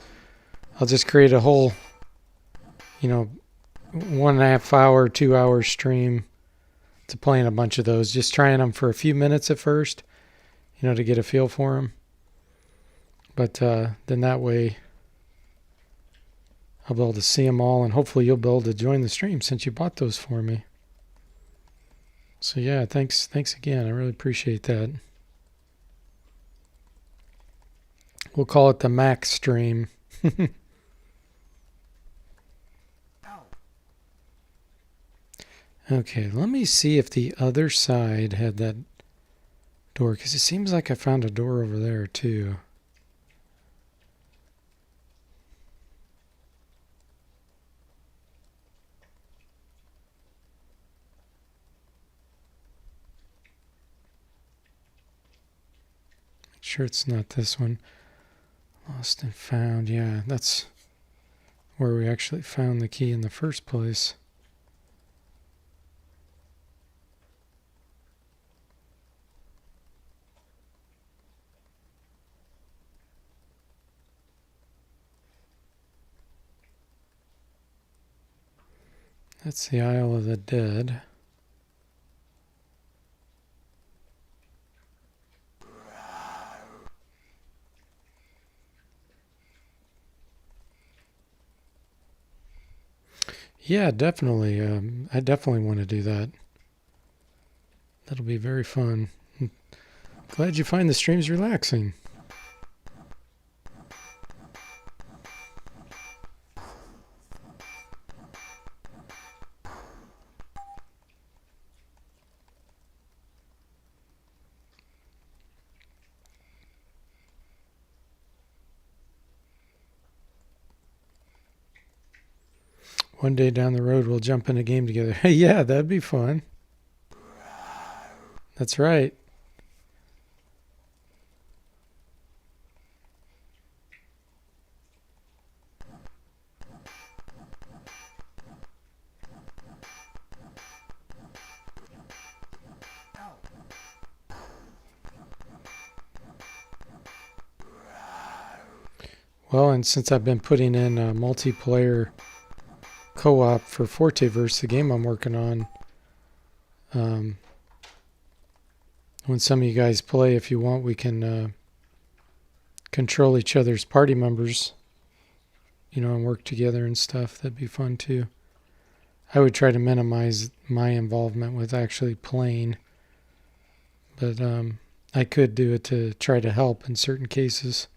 I'll just create a whole, 1.5 hour, 2 hour stream to playing a bunch of those, just trying them for a few minutes at first, to get a feel for them. But then that way I'll be able to see them all, and hopefully you'll be able to join the stream since you bought those for me. So yeah, thanks again. I really appreciate that. We'll call it the Mac stream. Okay, let me see if the other side had that door, because it seems like I found a door over there too. Make sure it's not this one. Lost and found. Yeah, that's where we actually found the key in the first place. That's the Isle of the Dead. Yeah, definitely. I definitely want to do that. That'll be very fun. Glad you find the streams relaxing. One day down the road, we'll jump in a game together. Yeah, that'd be fun. That's right. Well, and since I've been putting in a multiplayer co-op for Forteverse, the game I'm working on, when some of you guys play, if you want, we can control each other's party members, and work together and stuff. That'd be fun too. I would try to minimize my involvement with actually playing, but I could do it to try to help in certain cases.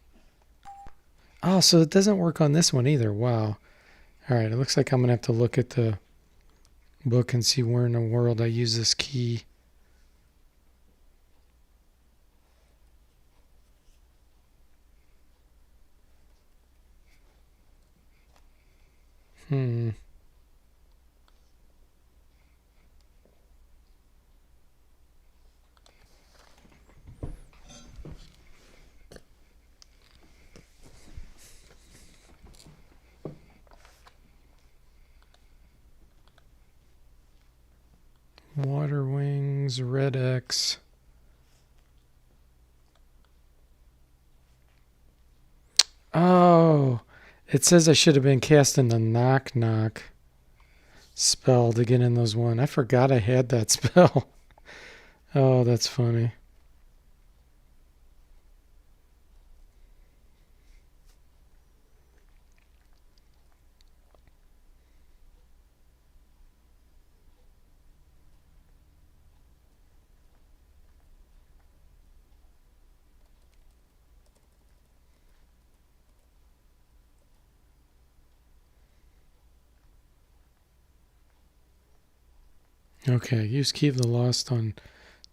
Oh, so it doesn't work on this one either. Wow. All right, it looks like I'm going to have to look at the book and see where in the world I use this key. Water Wings, Red X. Oh, it says I should have been casting the knock knock spell to get in those one. I forgot I had that spell. Oh, that's funny. Okay, use Key of the Lost on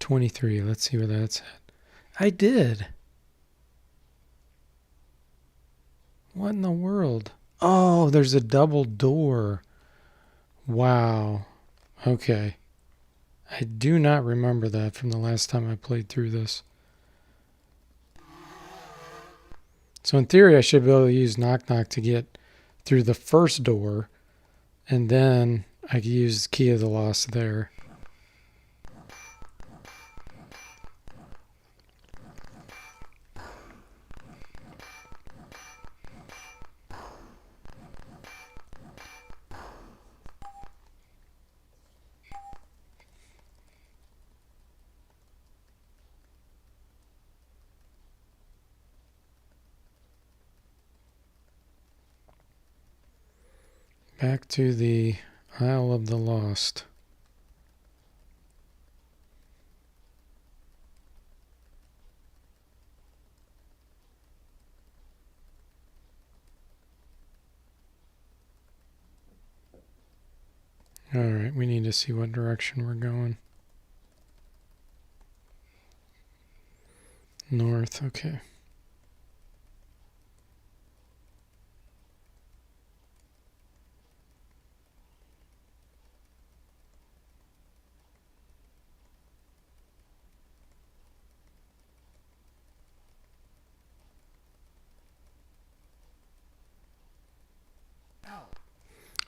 23. Let's see where that's at. I did. What in the world? Oh, there's a double door. Wow. Okay. I do not remember that from the last time I played through this. So in theory, I should be able to use Knock Knock to get through the first door, and then I could use Key of the Lost there. Back to the Isle of the Lost. Alright, we need to see what direction we're going. North, okay.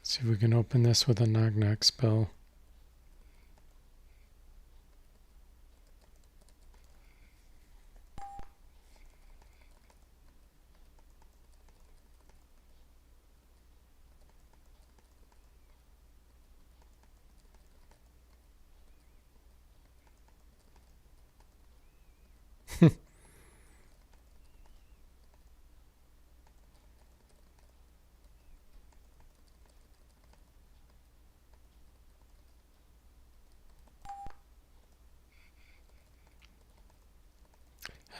See if we can open this with a Knock Knock spell.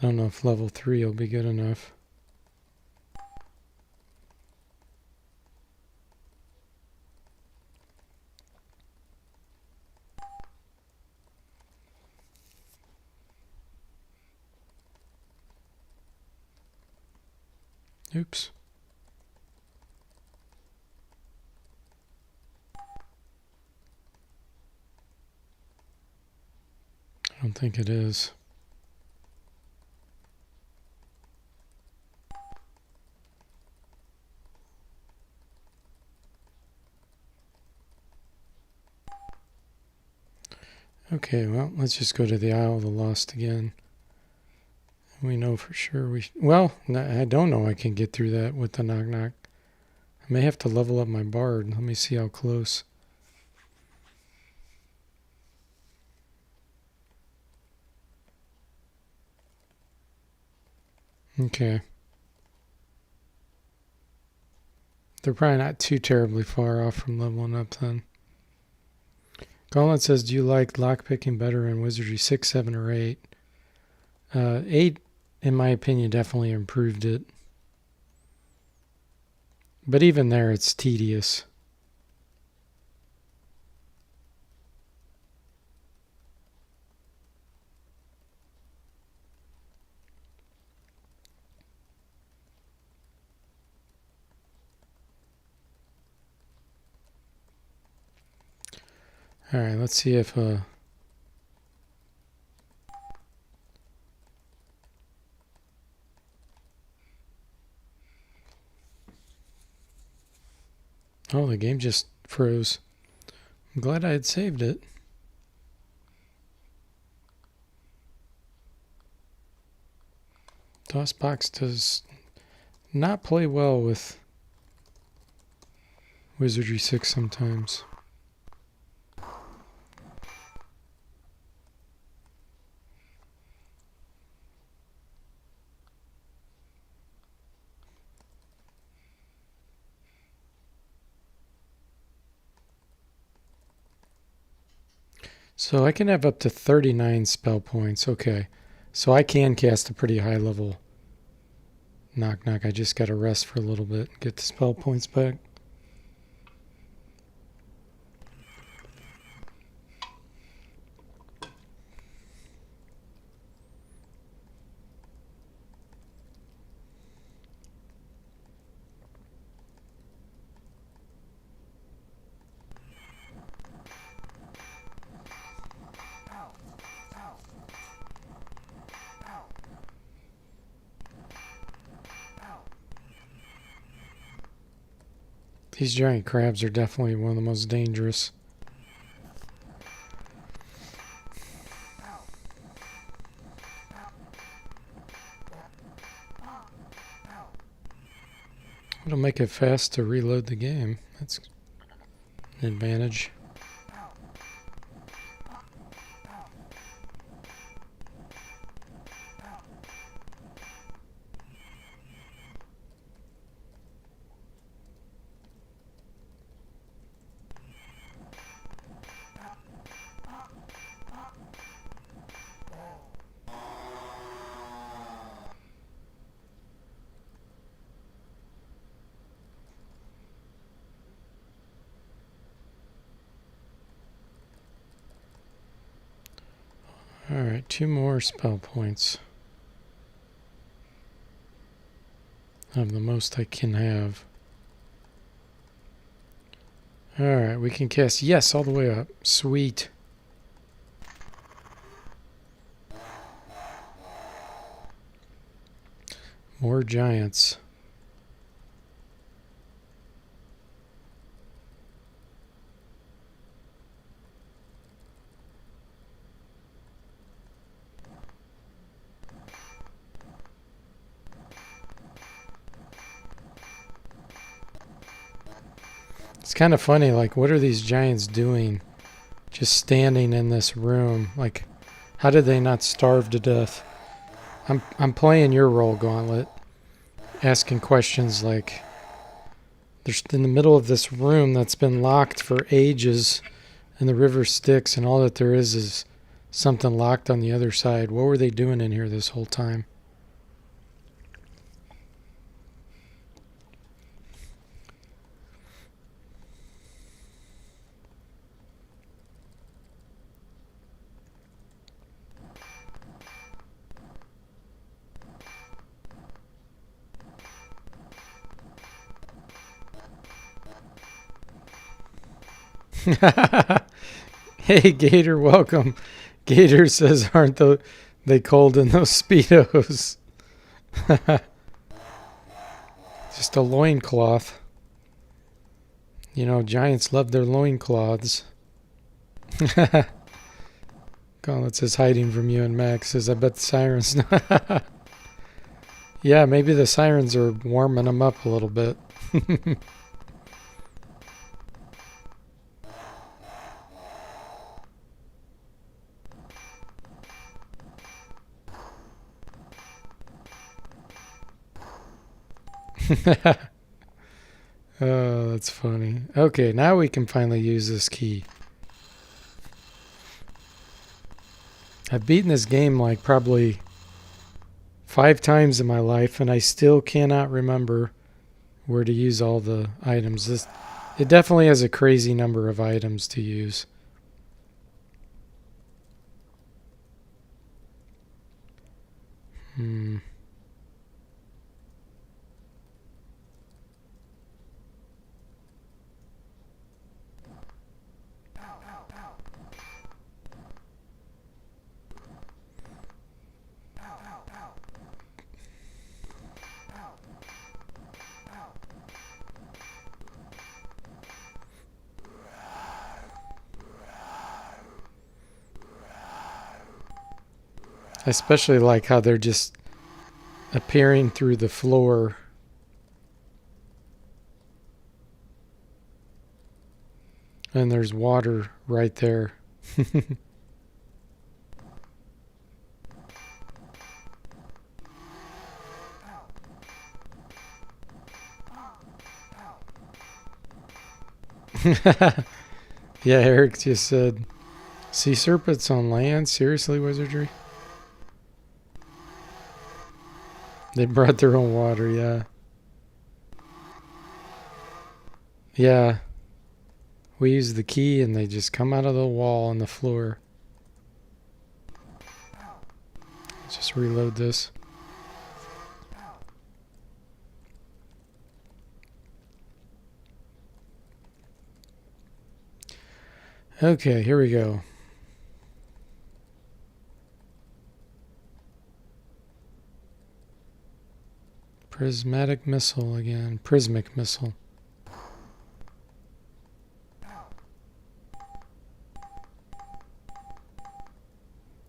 I don't know if level 3 will be good enough. Oops. I don't think it is. Okay, well, let's just go to the Isle of the Lost again. We know for sure well, I don't know I can get through that with the Knock Knock. I may have to level up my bard. Let me see how close. Okay. They're probably not too terribly far off from leveling up then. Gauntlet says, do you like lockpicking better in Wizardry 6, 7, or 8? 8, in my opinion, definitely improved it. But even there, it's tedious. Alright, let's see if... Oh, the game just froze. I'm glad I had saved it. DOSBox does not play well with Wizardry 6 sometimes. So I can have up to 39 spell points. Okay. So I can cast a pretty high level Knock Knock. I just got to rest for a little bit and get the spell points back. These giant crabs are definitely one of the most dangerous. It'll make it fast to reload the game. That's an advantage. Alright, 2 more spell points. Of the most I can have. Alright, we can cast yes all the way up. Sweet. More giants. It's kind of funny, like, what are these giants doing? Just standing in this room. Like, how did they not starve to death? I'm playing your role, Gauntlet. Asking questions like, they're in the middle of this room that's been locked for ages, and the river Styx, and all that there is something locked on the other side. What were they doing in here this whole time? Hey, Gator, welcome. Gator says, aren't they cold in those Speedos? Just a loincloth. You know, giants love their loincloths. Gauntlet says, hiding from you, and Max says, I bet the sirens. Yeah, maybe the sirens are warming them up a little bit. Oh, that's funny. Okay, now we can finally use this key. I've beaten this game like probably 5 times in my life, and I still cannot remember where to use all the items. It definitely has a crazy number of items to use. I especially like how they're just appearing through the floor. And there's water right there. Yeah, Eric just said, sea serpents on land? Seriously, Wizardry? They brought their own water, yeah. Yeah. We use the key and they just come out of the wall on the floor. Let's just reload this. Okay, here we go. Prismatic missile again. Prismic missile.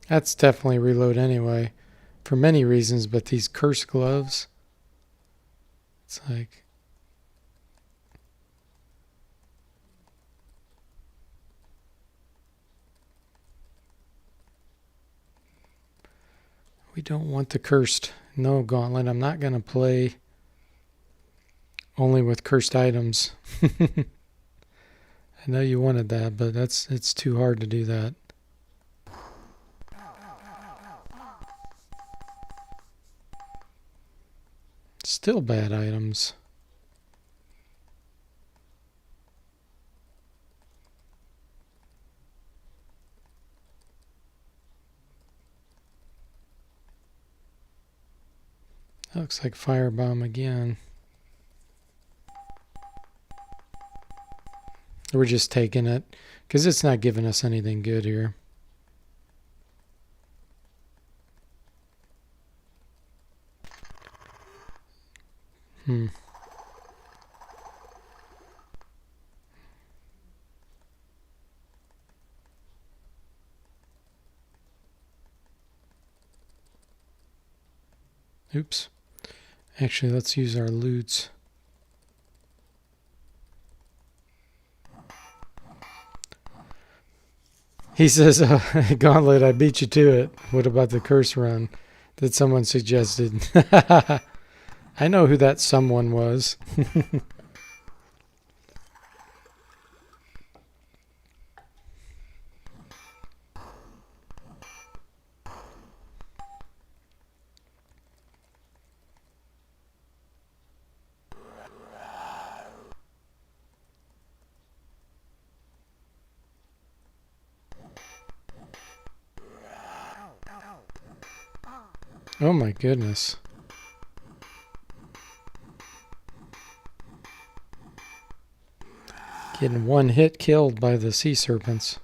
That's definitely reload anyway, for many reasons, but these curse gloves, it's like, we don't want the cursed. No, Gauntlet, I'm not going to play only with cursed items. I know you wanted that, but it's too hard to do that. Still bad items. That looks like Firebomb again. We're just taking it because it's not giving us anything good here. Oops. Actually, let's use our loots. He says, Gauntlet, I beat you to it. What about the curse run that someone suggested? I know who that someone was. Oh my goodness. Getting one hit killed by the sea serpents.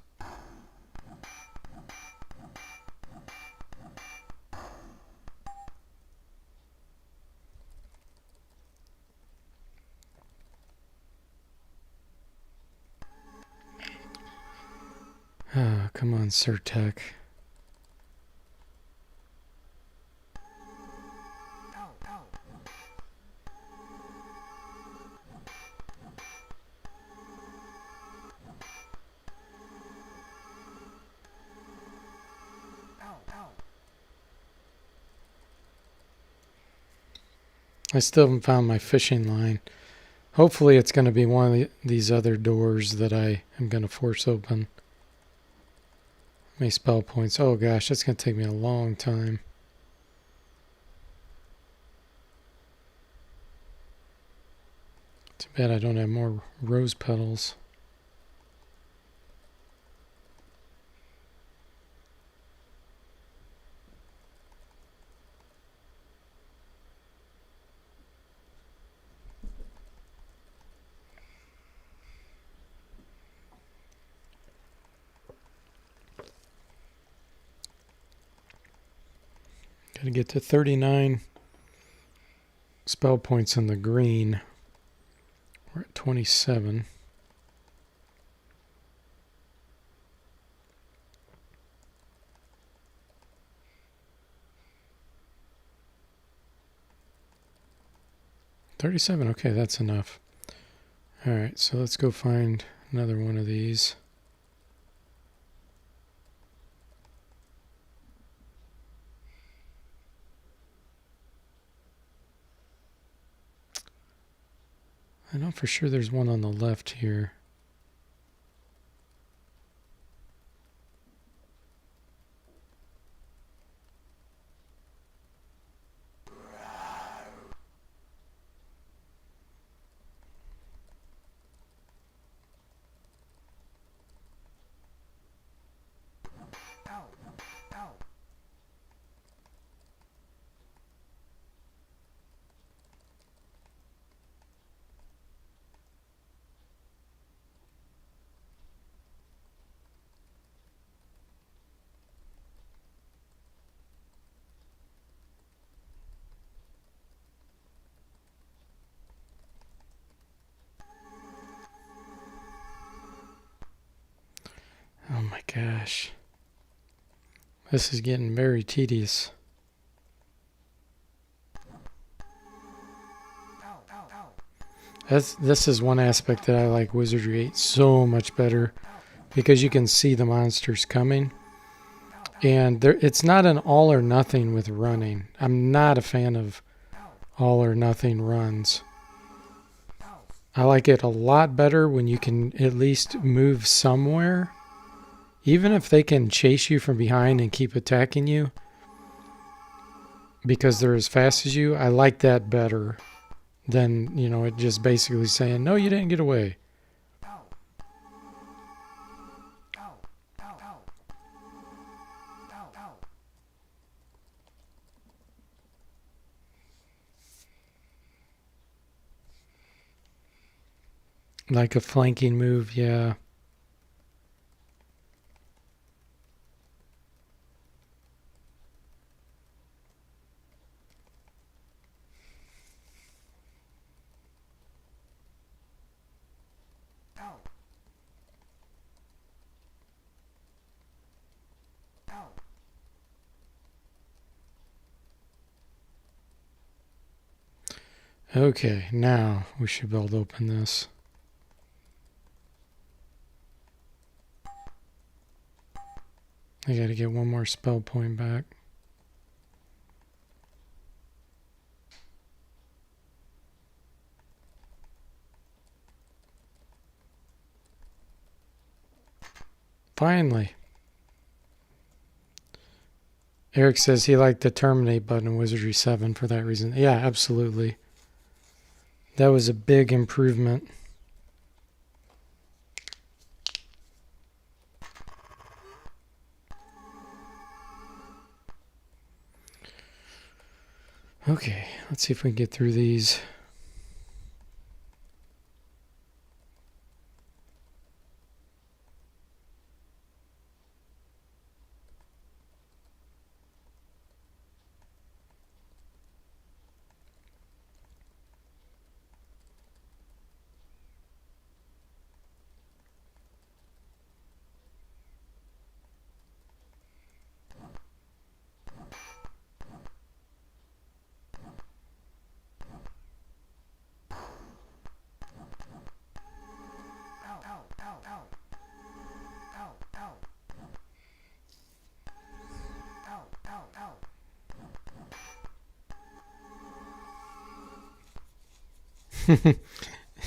Oh, come on, Sir Tech. I still haven't found my fishing line. Hopefully it's going to be one of these other doors that I am going to force open. How many spell points? Oh gosh, that's going to take me a long time. Too bad I don't have more rose petals. Got to get to 39 spell points in the green. We're at 27. Okay, that's enough. Alright, so let's go find another one of these. I know for sure there's one on the left here. Oh my gosh. This is getting very tedious. This is one aspect that I like Wizardry 8 so much better, because you can see the monsters coming. And it's not an all or nothing with running. I'm not a fan of all or nothing runs. I like it a lot better when you can at least move somewhere. Even if they can chase you from behind and keep attacking you because they're as fast as you, I like that better than, it just basically saying, no, you didn't get away. Like a flanking move, yeah. Okay, now we should be able to open this. I gotta get one more spell point back. Finally. Eric says he liked the terminate button in Wizardry 7 for that reason. Yeah, absolutely. That was a big improvement. Okay, let's see if we can get through these.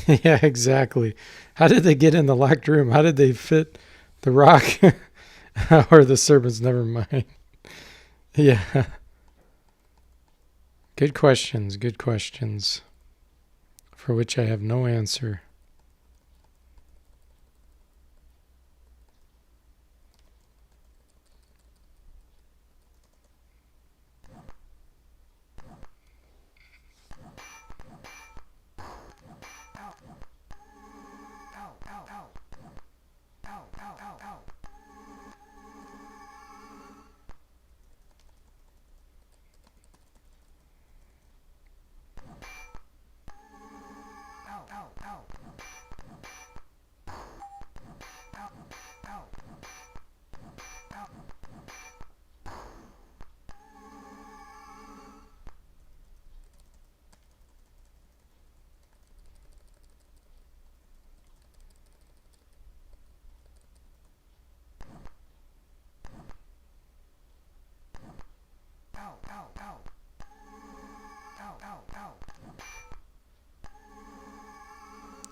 Yeah, exactly. How did they get in the locked room? How did they fit the rock or the serpents? Never mind. Yeah. Good questions. Good questions. For which I have no answer.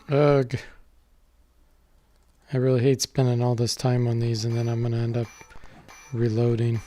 Ugh. I really hate spending all this time on these and then I'm going to end up reloading.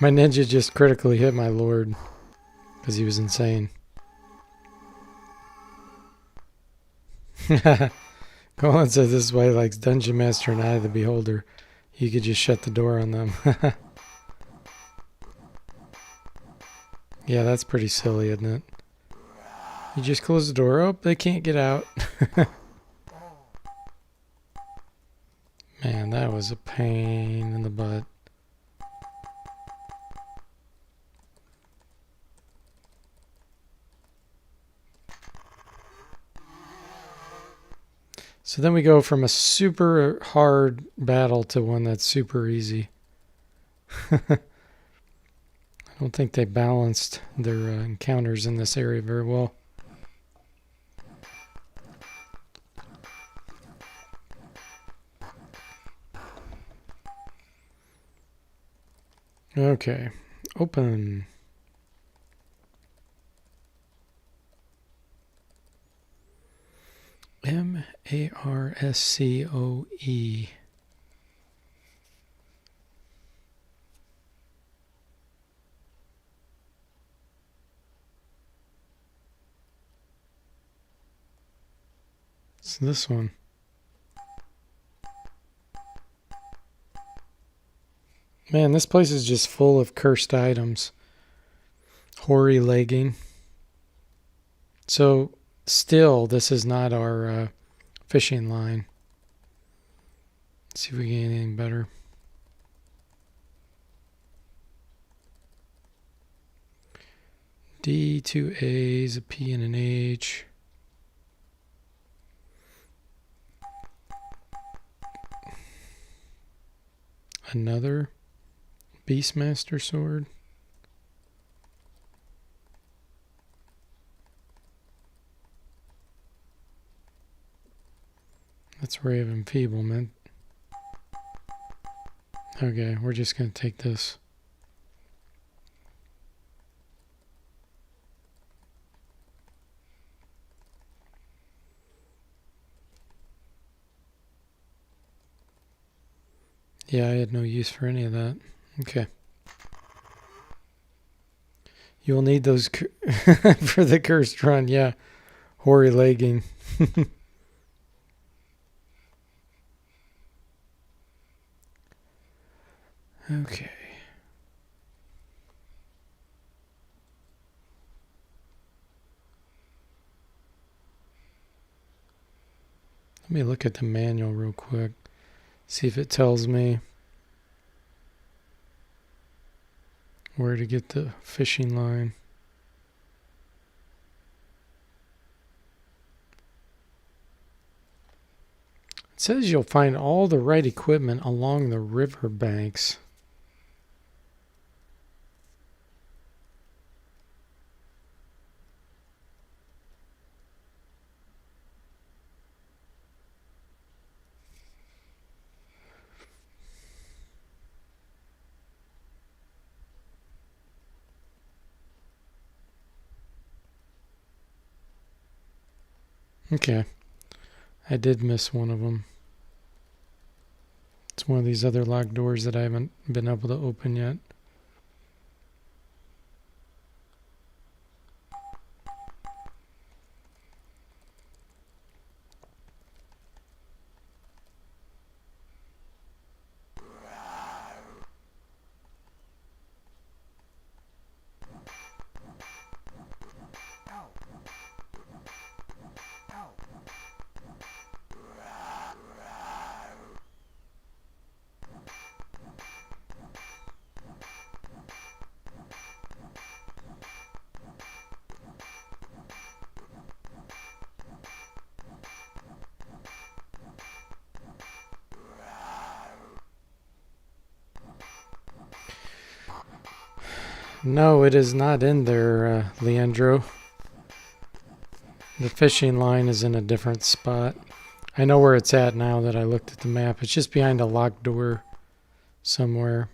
My ninja just critically hit my lord because he was insane. Colin says this is why he likes Dungeon Master and Eye of the Beholder. You could just shut the door on them. Yeah, that's pretty silly, isn't it? You just close the door. Oh, they can't get out. Man, that was a pain in the butt. So then we go from a super hard battle to one that's super easy. I don't think they balanced their encounters in this area very well. Okay, open. Marscoe. It's this one. Man, this place is just full of cursed items. Hoary legging. So, still, this is not our fishing line. Let's see if we get anything better. D, 2 A's, a P, and an H. Another Beastmaster sword. That's Ray of Enfeeblement. Okay, we're just going to take this. Yeah, I had no use for any of that. Okay. You'll need those for the cursed run. Yeah. Hoary legging. Okay. Let me look at the manual real quick. See if it tells me where to get the fishing line. It says you'll find all the right equipment along the river banks. Okay. I did miss one of them. It's one of these other locked doors that I haven't been able to open yet. No, it is not in there, Leandro. The fishing line is in a different spot. I know where it's at now that I looked at the map. It's just behind a locked door somewhere.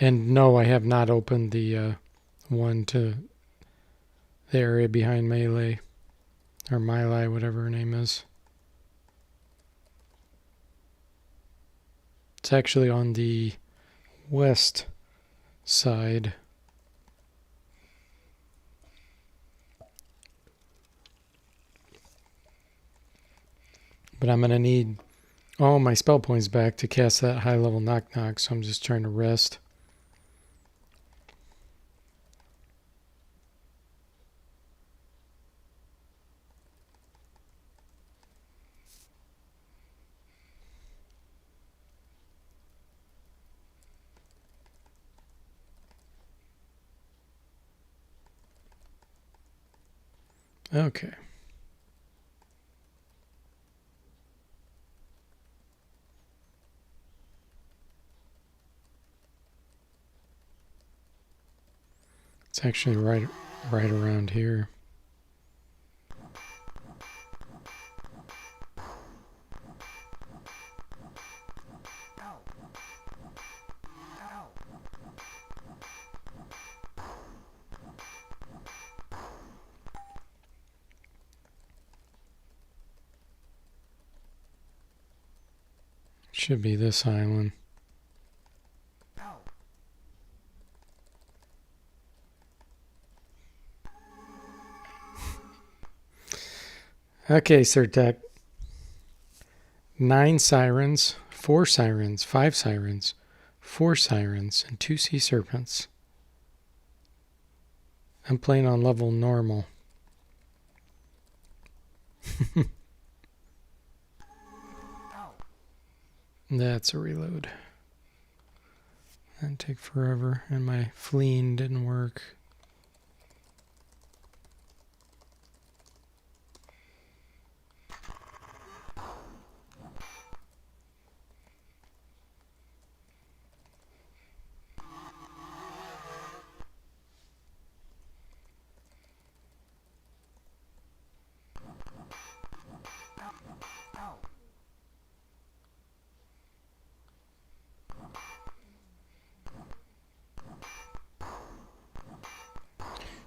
And no, I have not opened the one to the area behind Melee. Or Melee, whatever her name is. It's actually on the west side. But I'm going to need all my spell points back to cast that high level knock knock, so I'm just trying to rest. Okay. It's actually right around here. Should be this island. Okay, Sir Tech. 9 sirens, 4 sirens, 5 sirens, 4 sirens, and 2 sea serpents. I'm playing on level normal. That's a reload. That'd take forever, and my fleeing didn't work.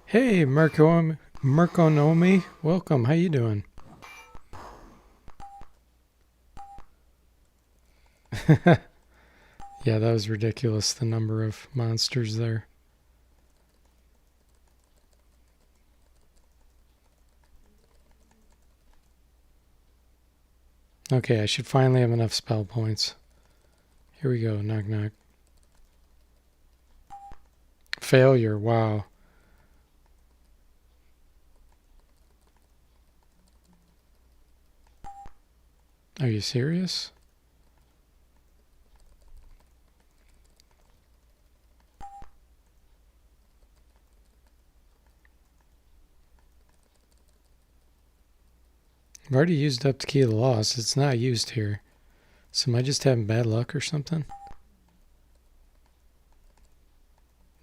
Hey, Merconomi, welcome. How you doing? Yeah, that was ridiculous, the number of monsters there. Okay, I should finally have enough spell points. Here we go, knock knock. Failure, wow. Are you serious? I've already used up the key of the lost. It's not used here. So am I just having bad luck or something?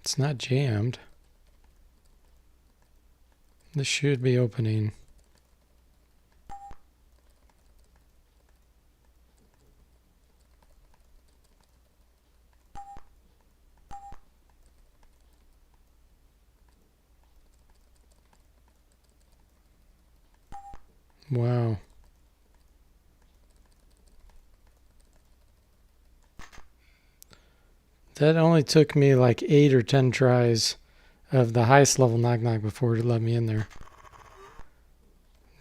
It's not jammed. This should be opening. Wow. That only took me like 8 or 10 tries of the highest level knock knock before it let me in there.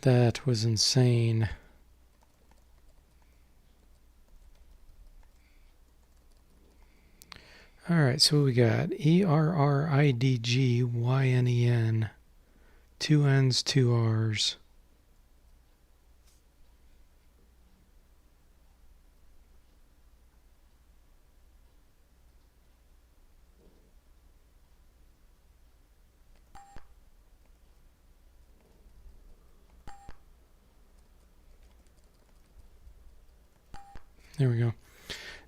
That was insane. Alright, so what we got? ERRIDGYNEN. 2 N's, 2 R's. There we go.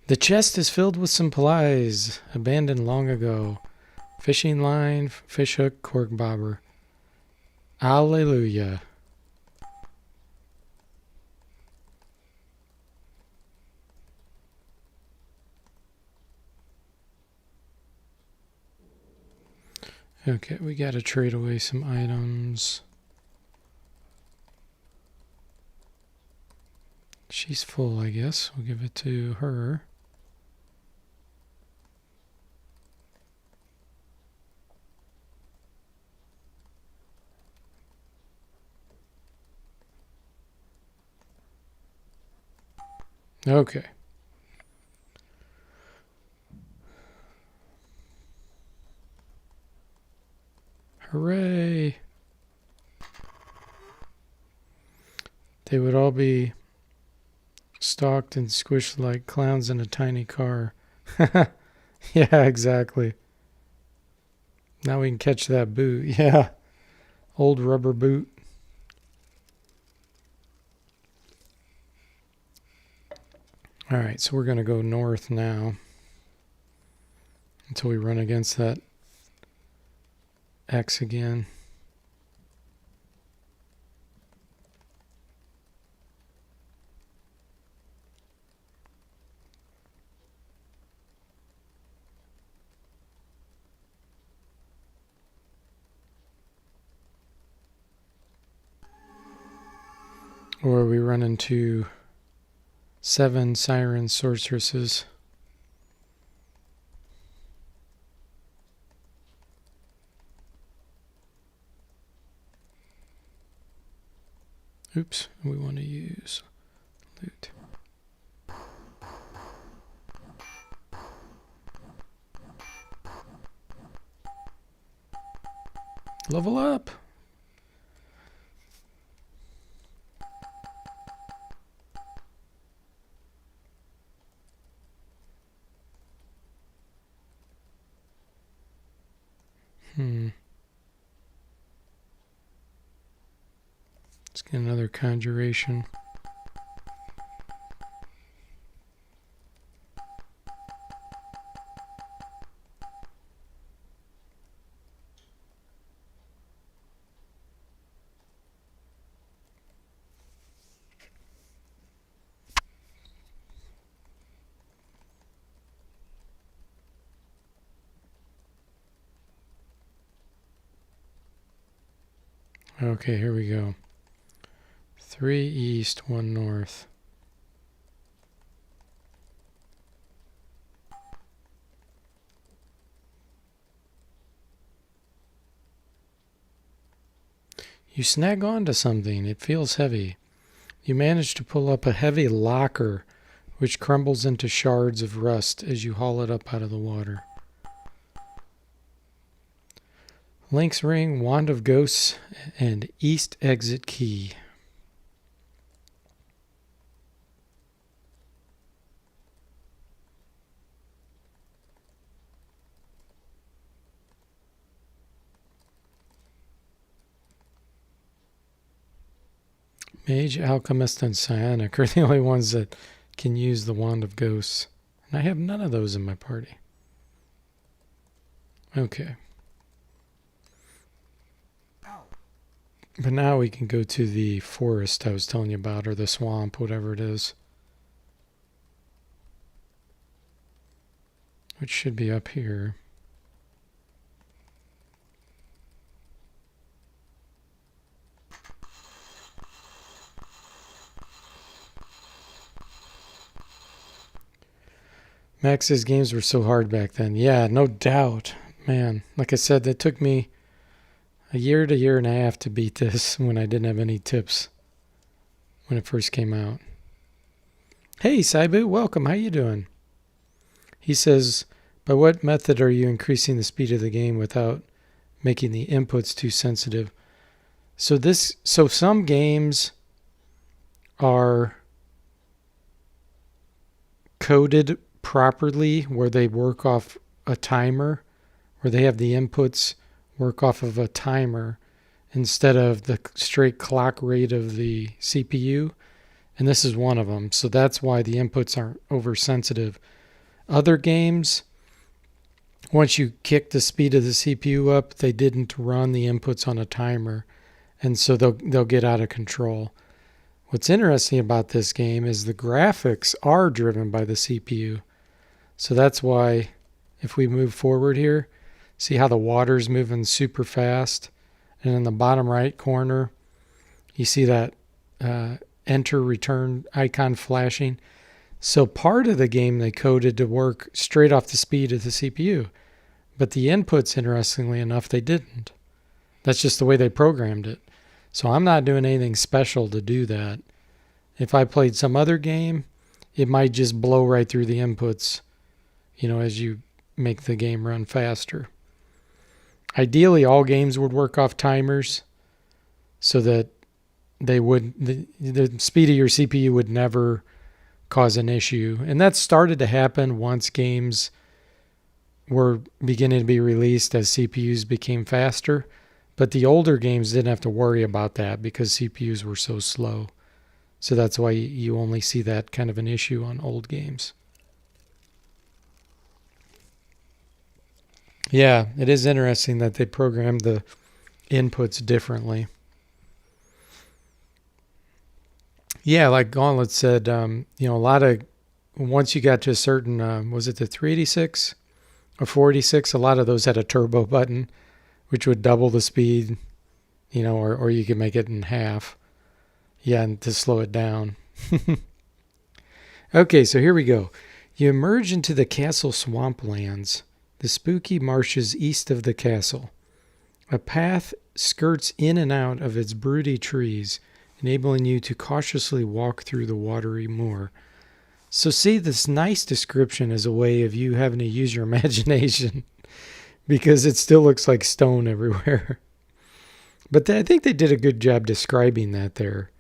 The chest is filled with supplies abandoned long ago. Fishing line, fish hook, cork bobber. Alleluia. Okay, we gotta trade away some items. She's full, I guess. We'll give it to her. Okay. Hooray! They would all be stalked and squished like clowns in a tiny car. Yeah, exactly. Now we can catch that boot. Yeah. Old rubber boot. All right, so we're going to go north now until we run against that X again. Or we run into 7 siren sorceresses. Oops, we want to use loot. Level up. Let's get another conjuration. Okay, here we go. 3 east, 1 north. You snag onto something. It feels heavy. You manage to pull up a heavy locker, which crumbles into shards of rust as you haul it up out of the water. Link's ring, wand of ghosts, and east exit key. Mage, Alchemist, and Psionic are the only ones that can use the Wand of Ghosts. And I have none of those in my party. Okay. But now we can go to the forest I was telling you about, or the swamp, whatever it is. Which should be up here. Max's games were so hard back then. Yeah, no doubt. Man, like I said, it took me a year to year and a half to beat this when I didn't have any tips when it first came out. Hey, Saibu, welcome. How you doing? He says, by what method are you increasing the speed of the game without making the inputs too sensitive? So some games are coded properly where they work off a timer, where they have the inputs work off of a timer instead of the straight clock rate of the CPU. And this is one of them. So that's why the inputs aren't oversensitive. Other games, once you kick the speed of the CPU up, they didn't run the inputs on a timer. And so they'll get out of control. What's interesting about this game is the graphics are driven by the CPU. So that's why if we move forward here, see how the water's moving super fast? And in the bottom right corner, you see that enter return icon flashing. So part of the game they coded to work straight off the speed of the CPU. But the inputs, interestingly enough, they didn't. That's just the way they programmed it. So I'm not doing anything special to do that. If I played some other game, it might just blow right through the inputs, as you make the game run faster. Ideally, all games would work off timers so that the speed of your CPU would never cause an issue. And that started to happen once games were beginning to be released as CPUs became faster. But the older games didn't have to worry about that because CPUs were so slow. So that's why you only see that kind of an issue on old games. Yeah, it is interesting that they programmed the inputs differently. Yeah, like Gauntlet said, a lot of, once you got to a certain, was it the 386 or 486? A lot of those had a turbo button, which would double the speed, or you could make it in half. Yeah, and to slow it down. Okay, so here we go. You emerge into the castle swamplands, the spooky marshes east of the castle. A path skirts in and out of its broody trees, enabling you to cautiously walk through the watery moor. So see this nice description as a way of you having to use your imagination because it still looks like stone everywhere. But I think they did a good job describing that there.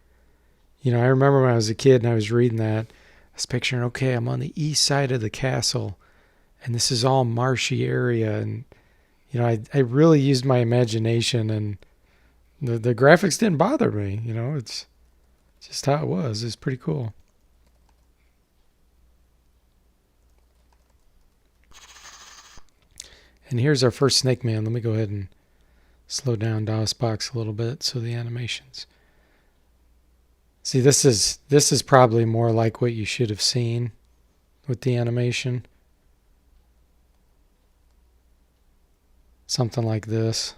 I remember when I was a kid and I was reading that, I was picturing, okay, I'm on the east side of the castle and this is all marshy area. And, I really used my imagination and the graphics didn't bother me. It's just how it was. It's pretty cool. And here's our first Snake Man. Let me go ahead and slow down DOSBox a little bit so the animations. See, this is probably more like what you should have seen with the animation. Something like this.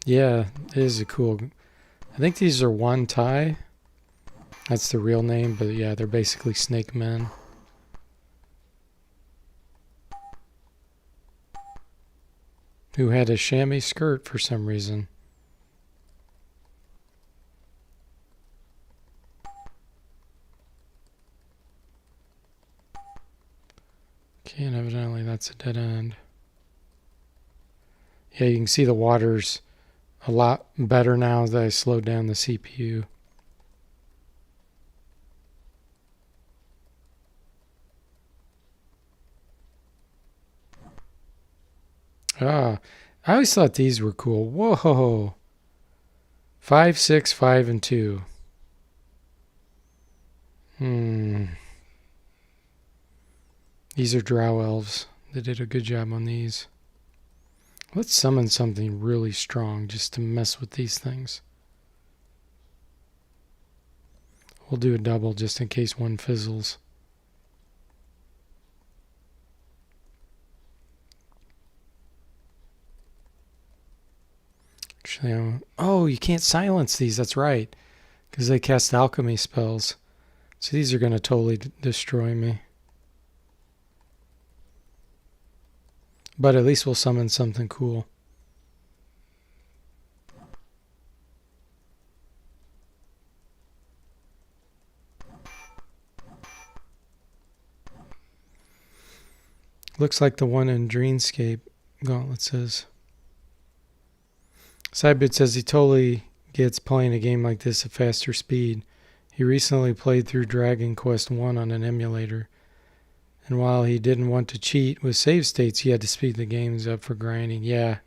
Yeah, it is a cool. I think these are one tie. That's the real name, but yeah, they're basically snake men. Who had a chamois skirt for some reason. Okay, and evidently that's a dead end. Yeah, you can see the water's a lot better now that I slowed down the CPU. I always thought these were cool. Whoa. 5, 6, 5, and 2. These are drow elves. They did a good job on these. Let's summon something really strong just to mess with these things. We'll do a double just in case one fizzles. Actually, you can't silence these. That's right. Because they cast alchemy spells. So these are going to totally destroy me. But at least we'll summon something cool. Looks like the one in Dreamscape. Gauntlet says. Sidebit says he totally gets playing a game like this at faster speed. He recently played through Dragon Quest 1 on an emulator. And while he didn't want to cheat with save states, he had to speed the games up for grinding. Yeah.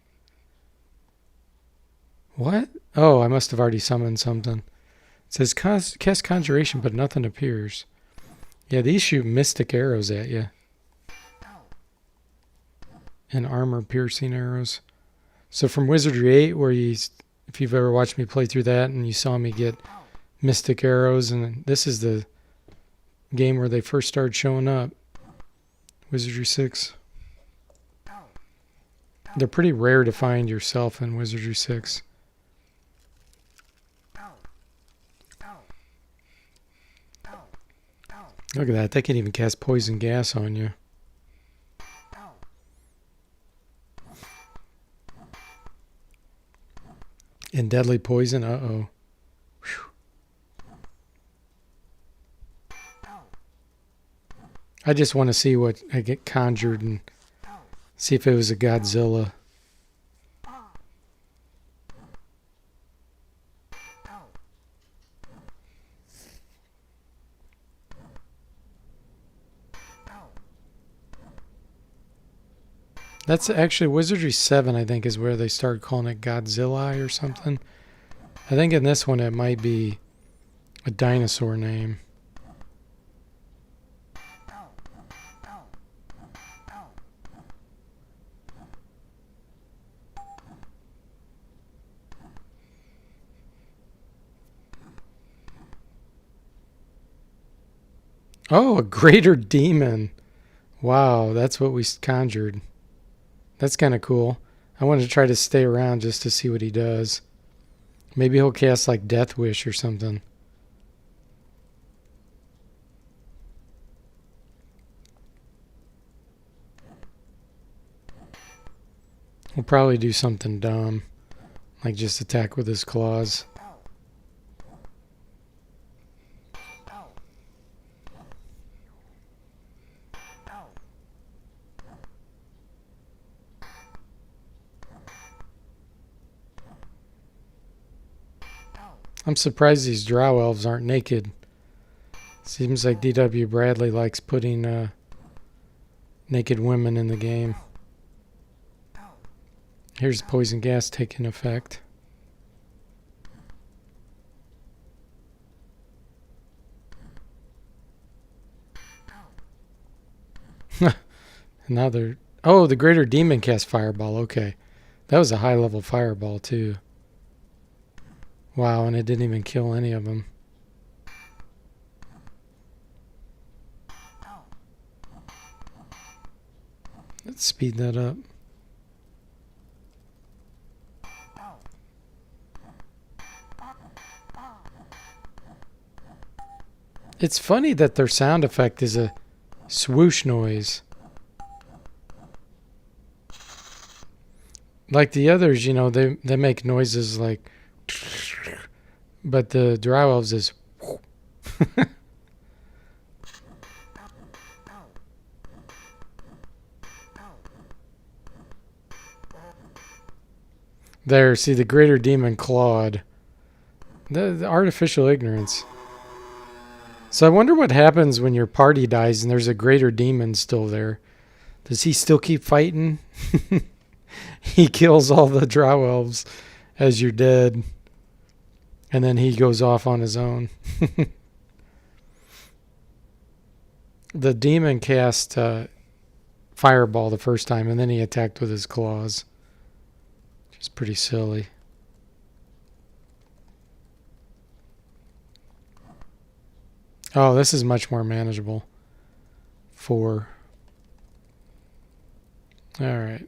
What? Oh, I must have already summoned something. It says cast conjuration, but nothing appears. Yeah, these shoot mystic arrows at you. And armor-piercing arrows. So from Wizardry 8, where if you've ever watched me play through that and you saw me get mystic arrows, and this is the game where they first started showing up. Wizardry 6. They're pretty rare to find yourself in Wizardry 6. Look at that. They can even cast poison gas on you. And deadly poison? Uh-oh. Whew. I just want to see what I get conjured and see if it was a Godzilla. That's actually Wizardry 7, I think, is where they started calling it Godzilla or something. I think in this one it might be a dinosaur name. Oh, a greater demon. Wow, that's what we conjured. That's kind of cool. I wanted to try to stay around just to see what he does. Maybe he'll cast like Death Wish or something. He'll probably do something dumb, like just attack with his claws. I'm surprised these drow elves aren't naked. Seems like D.W. Bradley likes putting naked women in the game. Here's poison gas taking effect. Another. Oh, the greater demon cast fireball. Okay. That was a high level fireball, too. Wow, and it didn't even kill any of them. Let's speed that up. It's funny that their sound effect is a swoosh noise. Like the others, you know, they make noises like... But the drow elves is... There, see the greater demon clawed. The artificial ignorance. So I wonder what happens when your party dies and there's a greater demon still there. Does he still keep fighting? He kills all the drow elves as you're dead. And then he goes off on his own. The demon cast fireball the first time and then he attacked with his claws. It's pretty silly. Oh, this is much more manageable. 4. All right.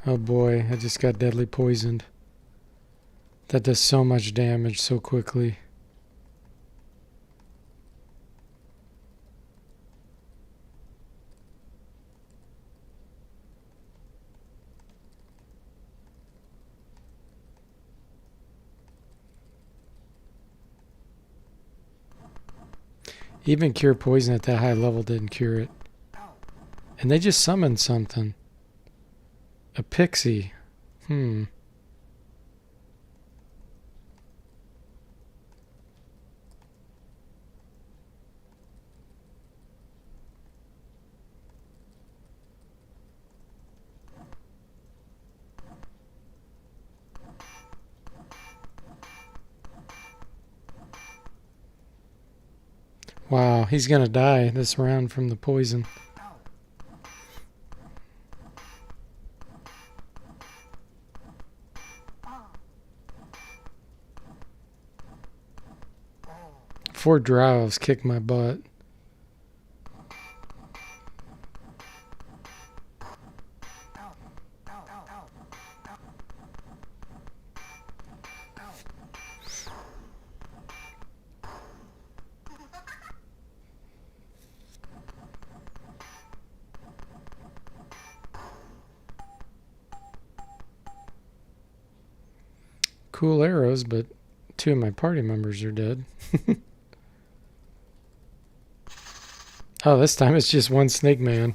Oh boy, I just got deadly poisoned. That does so much damage so quickly. Even cure poison at that high level didn't cure it. And they just summoned something. A pixie. Wow, he's gonna die this round from the poison. Four drows kick my butt. cool arrows, but 2 of my party members are dead. Oh, this time it's just one snake man.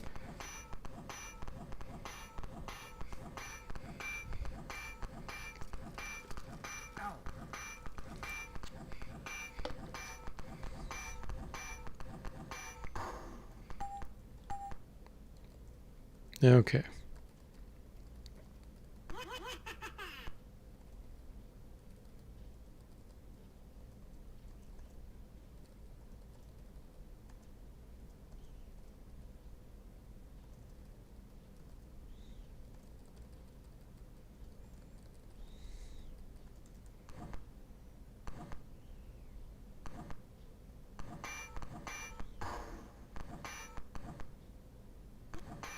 Okay.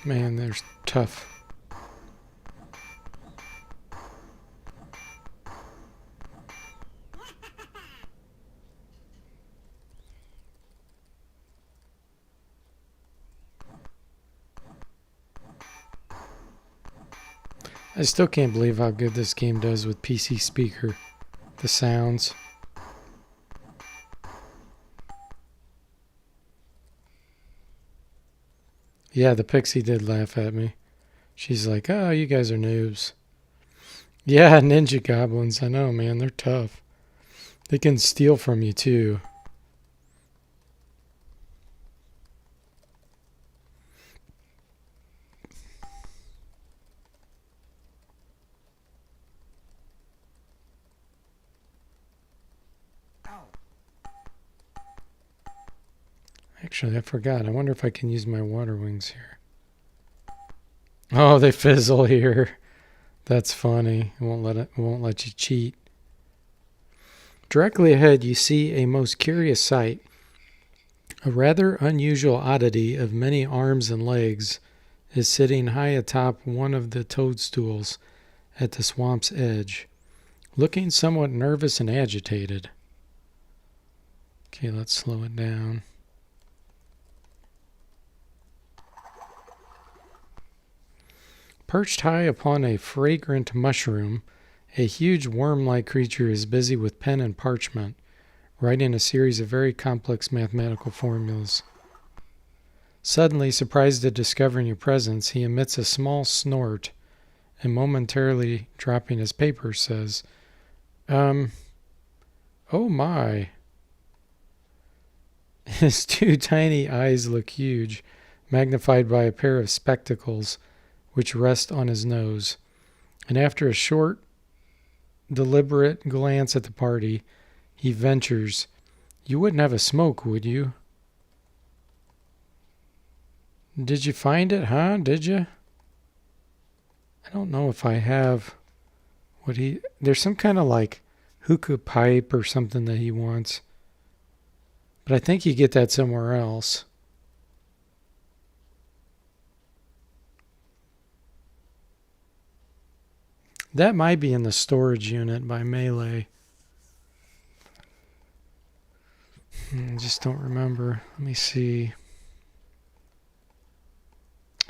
Man, they're tough. I still can't believe how good this game does with PC speaker. The sounds. Yeah, the pixie did laugh at me. She's like, oh, you guys are noobs. Yeah, ninja goblins. I know, man. They're tough. They can steal from you, too. Actually, I forgot. I wonder if I can use my water wings here. Oh, they fizzle here. That's funny. It won't let you cheat. Directly ahead, you see a most curious sight. A rather unusual oddity of many arms and legs is sitting high atop one of the toadstools at the swamp's edge, looking somewhat nervous and agitated. Okay, let's slow it down. Perched high upon a fragrant mushroom, a huge worm-like creature is busy with pen and parchment, writing a series of very complex mathematical formulas. Suddenly, surprised at discovering your presence, he emits a small snort and momentarily dropping his paper says, oh my. His 2 tiny eyes look huge, magnified by a pair of spectacles which rest on his nose, and after a short, deliberate glance at the party, he ventures, you wouldn't have a smoke, would you? Did you find it, huh? Did you? I don't know if I have what he... There's some kind of like hookah pipe or something that he wants. But I think you get that somewhere else. That might be in the storage unit by Melee. I just don't remember. Let me see.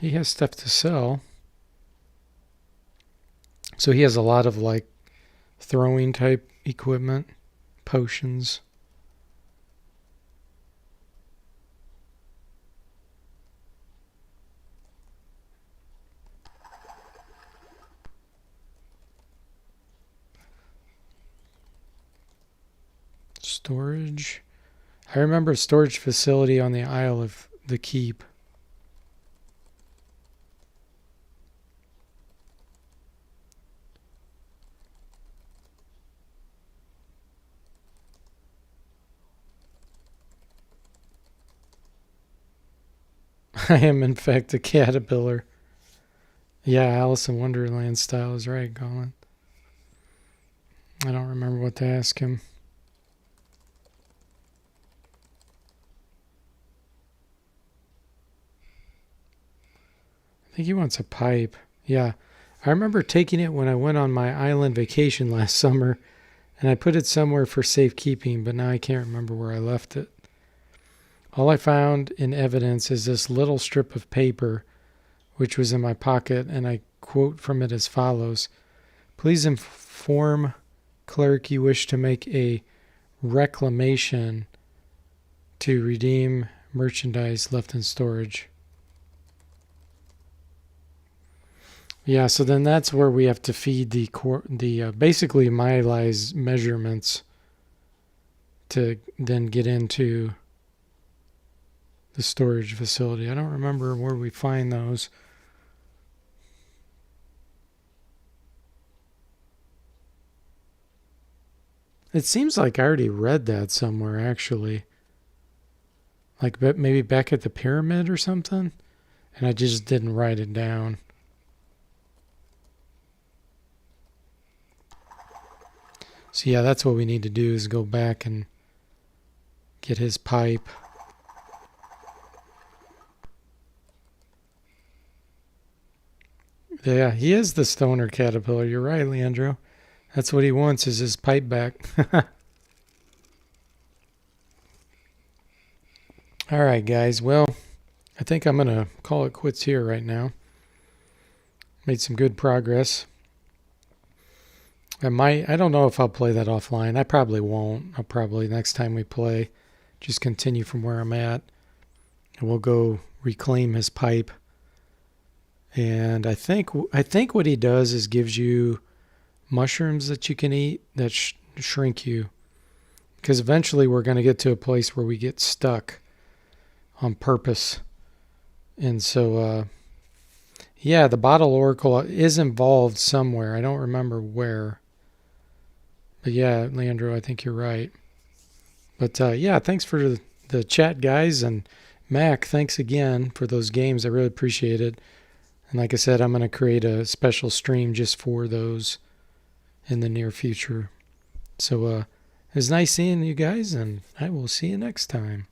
He has stuff to sell. So he has a lot of like throwing type equipment, potions. Storage. I remember a storage facility on the Isle of the Keep. I am, in fact, a caterpillar. Yeah, Alice in Wonderland style is right, Colin. I don't remember what to ask him. I think he wants a pipe. Yeah. I remember taking it when I went on my island vacation last summer, and I put it somewhere for safekeeping, but now I can't remember where I left it. All I found in evidence is this little strip of paper, which was in my pocket, and I quote from it as follows. Please inform Clerk, you wish to make a reclamation to redeem merchandise left in storage. Yeah, so then that's where we have to feed the basically mylize measurements to then get into the storage facility. I don't remember where we find those. It seems like I already read that somewhere, actually. Like maybe back at the pyramid or something, and I just didn't write it down. So yeah, that's what we need to do is go back and get his pipe. Yeah, he is the stoner caterpillar. You're right, Leandro. That's what he wants is his pipe back. All right, guys. Well, I think I'm going to call it quits here right now. Made some good progress. I don't know if I'll play that offline. I probably won't. I'll probably next time we play just continue from where I'm at. And we'll go reclaim his pipe. And I think what he does is gives you mushrooms that you can eat that shrink you. Because eventually we're going to get to a place where we get stuck on purpose. And so, yeah, the bottle oracle is involved somewhere. I don't remember where. But yeah, Leandro, I think you're right. But yeah, thanks for the chat, guys. And Mac, thanks again for those games. I really appreciate it. And like I said, I'm going to create a special stream just for those in the near future. So it was nice seeing you guys, and I will see you next time.